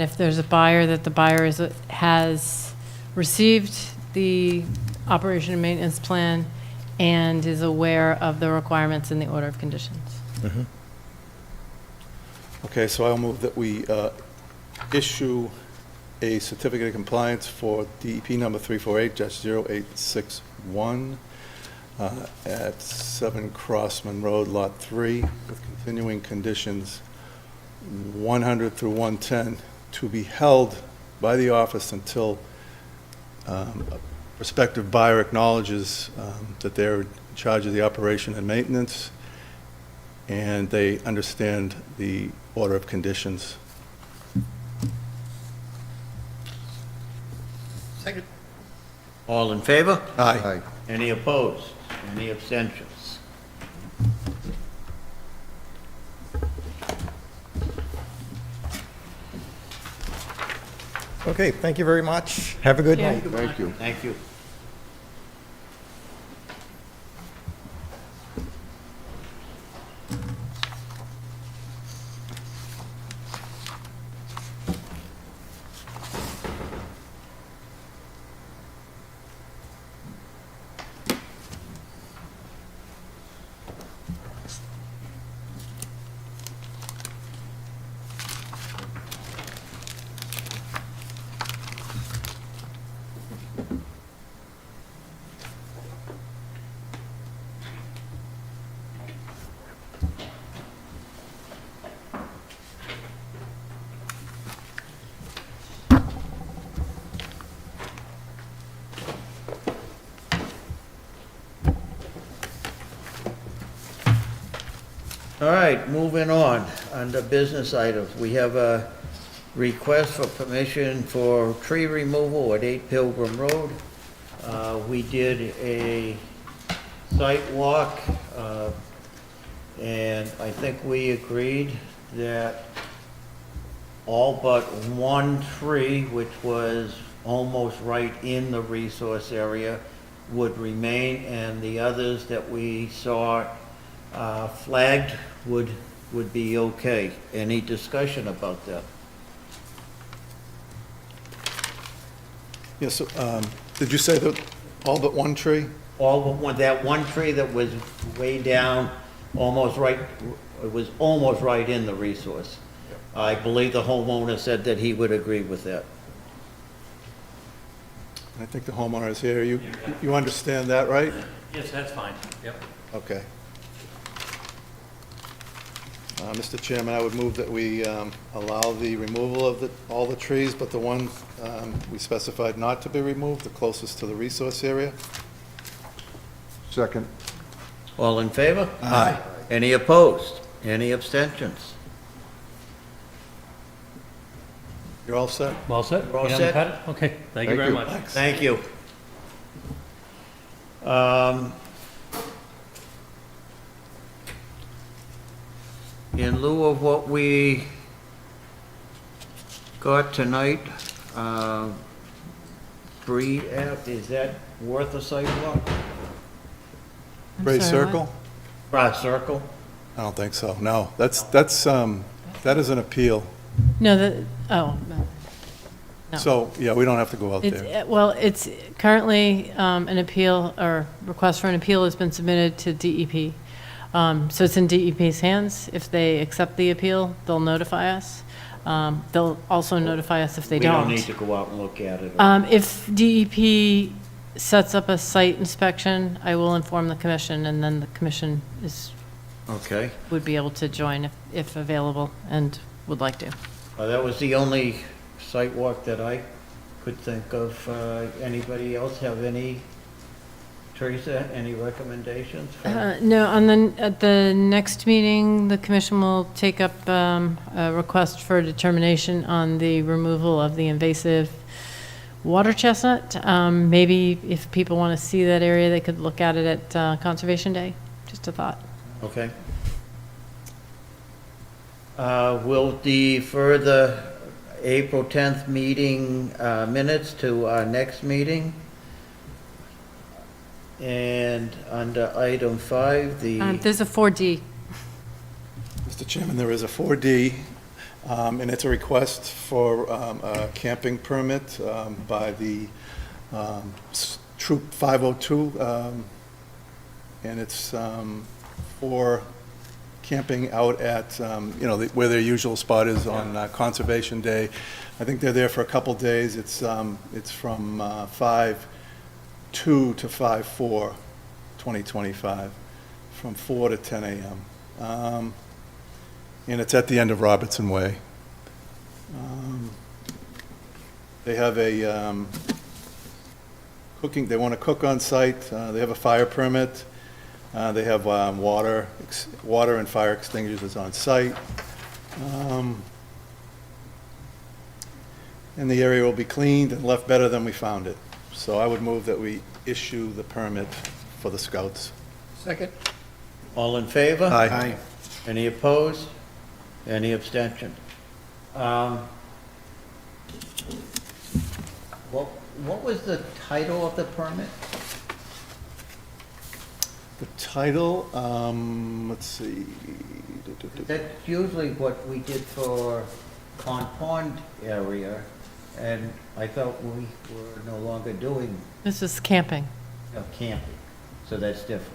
if there's a buyer, that the buyer has received the operation and maintenance plan and is aware of the requirements in the order of conditions. Okay, so I'll move that we issue a certificate of compliance for DEP number 348-0861 at 7 Crossman Road, Lot 3, with continuing conditions 100 through 110 to be held by the office until a prospective buyer acknowledges that they're in charge of the operation and maintenance, and they understand the order of conditions. Second. All in favor? Aye. Any opposed? Any abstentions? Okay, thank you very much. Have a good Yeah. night. Thank you. Thank you. All right, moving on, under business items, we have a request for permission for tree removal at 8 Pilgrim Road. We did a site walk, and I think we agreed that all but one tree, which was almost right in the resource area, would remain, and the others that we saw flagged would be okay. Any discussion about that? Yes, did you say that all but one tree? All but one, that one tree that was way down, almost right, it was almost right in the resource. I believe the homeowner said that he would agree with that. I think the homeowner is here. You understand that, right? Yes, that's fine, yep. Okay. Mr. Chairman, I would move that we allow the removal of all the trees, but the one we specified not to be removed, the closest to the resource area. Second. All in favor? Aye. Any opposed? Any abstentions? You're all set? All set? We're all You haven't set? cut it? Okay, thank you very you. much. Thank you. In lieu of what we got tonight, Bree, is that worth a sidewalk? I'm Gray sorry, Circle? Circle? I don't think so. No, that is an appeal. No, no. No. So, yeah, we don't have to go out It's, there. well, it's currently an appeal, or request for an appeal has been submitted to DEP. So it's in DEP's hands. If they accept the appeal, they'll notify us. They'll also notify us if they We don't don't. need to go out and look at it. If DEP sets up a site inspection, I will inform the commission, and then the commission Okay. would be able to join if available and would like to. That was the only site walk that I could think of. Anybody else have any Teresa, any recommendations? No, at the next meeting, the commission will take up a request for determination on the removal of the invasive water chestnut. Maybe if people want to see that area, they could look at it at Conservation Day. Just a thought. Okay. We'll defer the April 10th meeting minutes to our next meeting. And under item 5, There's a 4D. Mr. Chairman, there is a 4D, and it's a request for a camping permit by the Troop 502, and it's for camping out at, where their usual spot is on Conservation Day. I think they're there for a couple days. It's from 5/2 to 5/4/2025, from 4 to 10 a.m. And it's at the end of Robertson Way. They have a cooking, they want to cook on site. They have a fire permit. They have water and fire extinguishers on site. And the area will be cleaned and left better than we found it. So I would move that we issue the permit for the Scouts. Second? all in favor? Aye. Any opposed? Any abstention? What was the title of the permit? The title, let's see. That's usually what we did for Pond area, and I thought we were no longer doing This is camping. camping, so that's different.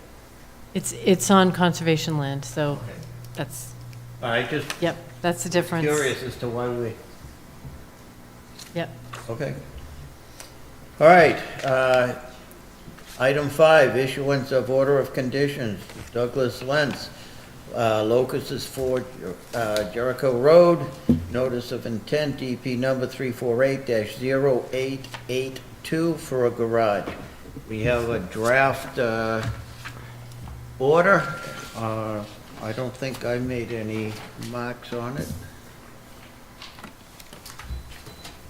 It's on conservation land, so that's, I just yep, that's the difference. curious as to why we, Yep. okay. All right, item 5, issuance of order of conditions, Douglas Lentz, Locust is 4 Jericho Road, notice of intent, DP number 348-0882 for a garage. We have a draft order. I don't think I made any marks on it.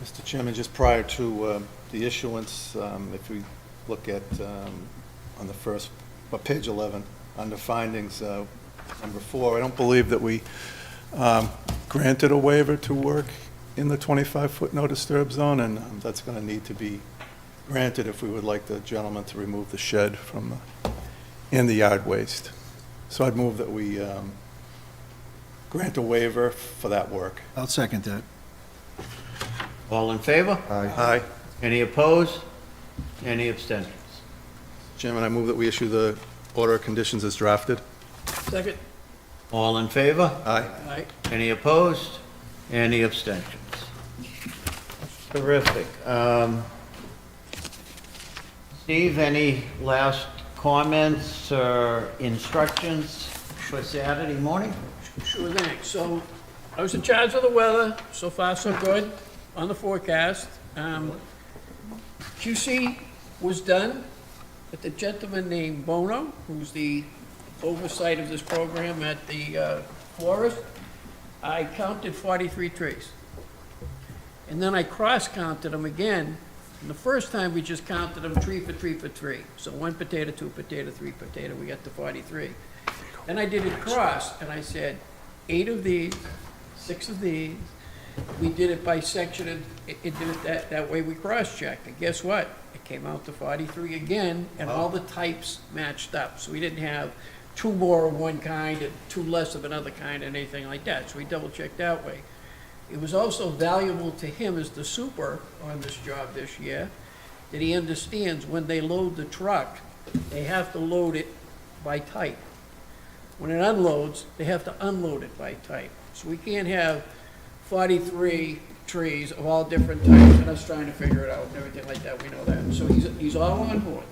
Mr. Chairman, just prior to the issuance, if we look at, on the first, page 11, under findings, number 4, I don't believe that we granted a waiver to work in the 25-foot no disturb zone, and that's going to need to be granted if we would like the gentleman to remove the shed from in the yard waste. So I'd move that we grant a waiver for that work. I'll second that. All in favor? Aye. Any opposed? Any abstentions? Chairman, I move that we issue the order of conditions as drafted. Second? All in favor? Aye. Aye. Any opposed? Any abstentions? Terrific. Steve, any last comments or instructions for Saturday morning? Sure thing. So I was in charge of the weather. So far, so good on the forecast. QC was done with a gentleman named Bono, who's the oversight of this program at the florist. I counted 43 trees. And then I cross-counted them again. And the first time, we just counted them tree for tree for tree. So 1 potato, 2 potato, 3 potato, we got to 43. Then I did it cross, and I said, 8 of these, 6 of these. We did it by section, and it did it that way we cross-checked. And guess what? It came out to 43 again, and all the types matched up. So we didn't have 2 more of one kind and 2 less of another kind and anything like that. So we double-checked that way. It was also valuable to him as the super on this job this year, that he understands when they load the truck, they have to load it by type. When it unloads, they have to unload it by type. So we can't have 43 trees of all different types and us trying to figure it out and everything like that, we know that. So he's all on board.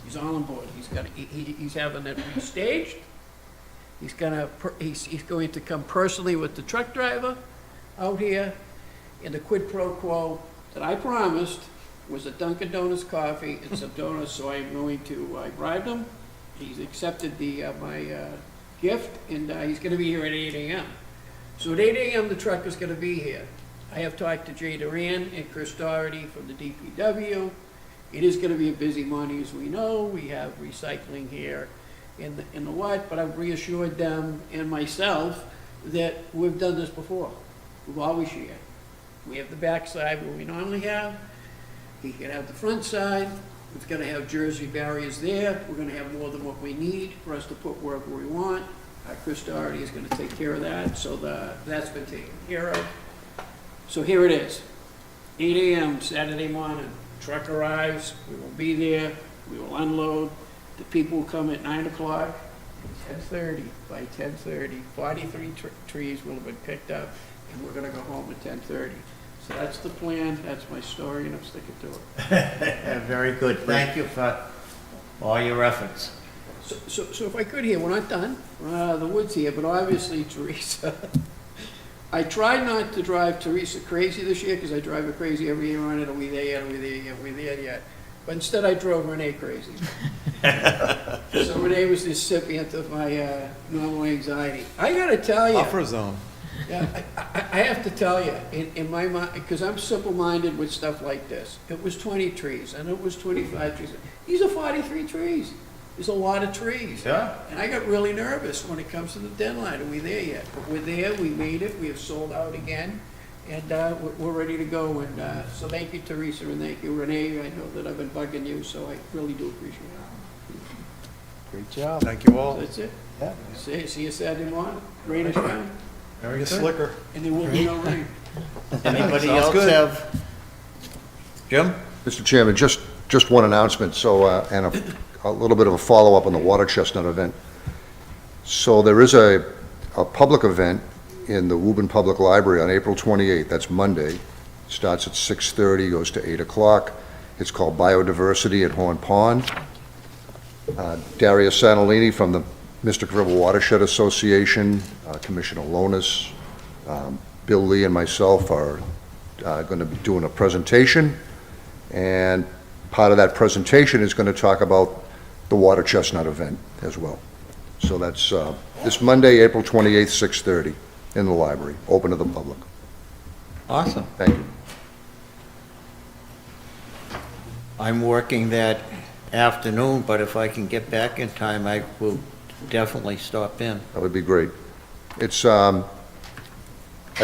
He's all on board. He's having it restaged. He's going to come personally with the truck driver out here, and the quid pro quo that I promised was a Dunkin' Donuts coffee and some donuts, so I'm going to, I bribed him. He's accepted my gift, and he's gonna be here at 8 AM. So at 8 AM, the truck is gonna be here. I have talked to Jay Duran and Chris Doherty from the DPW. It is gonna be a busy morning, as we know. We have recycling here in the what, but I've reassured them and myself that we've done this before. We've always shared. We have the back side where we normally have. He can have the front side. We're gonna have Jersey barriers there. We're gonna have more than what we need for us to put wherever we want. Chris Doherty is gonna take care of that, so that's been taken care of. So here it is, 8 AM Saturday morning. Truck arrives, we will be there, we will unload. The people will come at 9 o'clock, 10:30. By 10:30, 43 trees will have been picked up, and we're gonna go home at 10:30. So that's the plan, that's my story, and I'm sticking to it. Very good. Thank you for all your efforts. So if I could here, we're not done, we're out of the woods here, but obviously Teresa, I tried not to drive Teresa crazy this year, because I drive her crazy every year on it, are we there yet, are we there yet, are we there yet? But instead I drove Renee crazy. So Renee was the recipient of my normal anxiety. I gotta tell you. Buffer zone. Yeah, I have to tell you, in my mind, because I'm simple-minded with stuff like this, it was 20 trees, and it was 25 trees. These are 43 trees. There's a lot of trees. Yeah. And I got really nervous when it comes to the deadline. Are we there yet? But we're there, we made it, we have sold out again, and we're ready to go. And so thank you, Teresa, and thank you, Renee. I know that I've been bugging you, so I really do appreciate it. Great job. Thank you all. That's it. Yeah. See you Saturday morning. Rainish down, Very slicker. and there will be no rain. Anybody Sounds else good. have? Jim? Mr. Chairman, just one announcement, so, and a little bit of a follow-up on the Water Chestnut event. So there is a public event in the Woburn Public Library on April 28th, that's Monday. Starts at 6:30, goes to 8 o'clock. It's called Biodiversity at Horn Pond. Darius Santalini from the Mystic River Watershed Association, Commissioner Lonis, Bill Lee and myself are going to be doing a presentation, and part of that presentation is going to talk about the Water Chestnut event as well. So that's this Monday, April 28th, 6:30, in the library, open to the public. Awesome. Thank you. I'm working that afternoon, but if I can get back in time, I will definitely stop in. That would be great. It's, I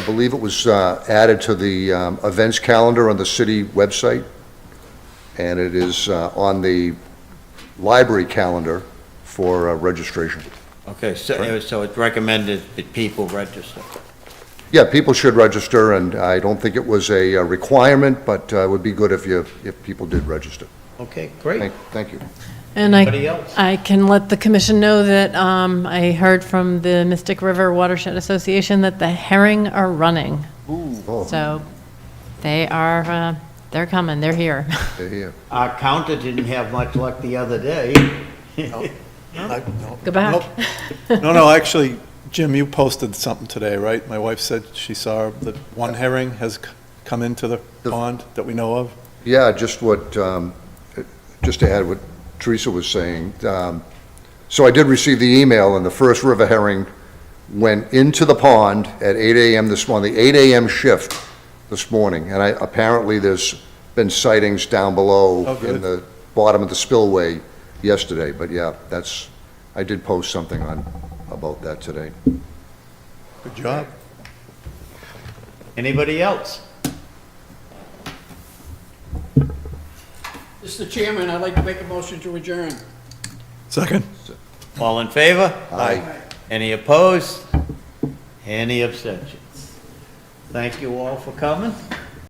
believe it was added to the events calendar on the city website, and it is on the library calendar for registration. Okay, so it's recommended that people register. Yeah, people should register, and I don't think it was a requirement, but it would be good if people did register. Okay, great. Thank you. And Anybody else? I can let the commission know that I heard from the Mystic River Watershed Association that the herring are running. Oh, So they are, they're coming, they're here. they're here. Our counter didn't have much luck the other day. Go back. No, actually, Jim, you posted something today, right? My wife said she saw that one herring has come into the pond that we know of. Yeah, just to add what Teresa was saying. So I did receive the email, and the first river herring went into the pond at 8 AM this morning, the 8 AM shift this morning. And apparently there's been sightings down below Oh, good. in the bottom of the spillway yesterday. But yeah, I did post something about that today. Good job. Anybody else? Mr. Chairman, I'd like to make a motion to adjourn. Second. All in favor? Aye. Any opposed? Any abstentions? Thank you all for coming.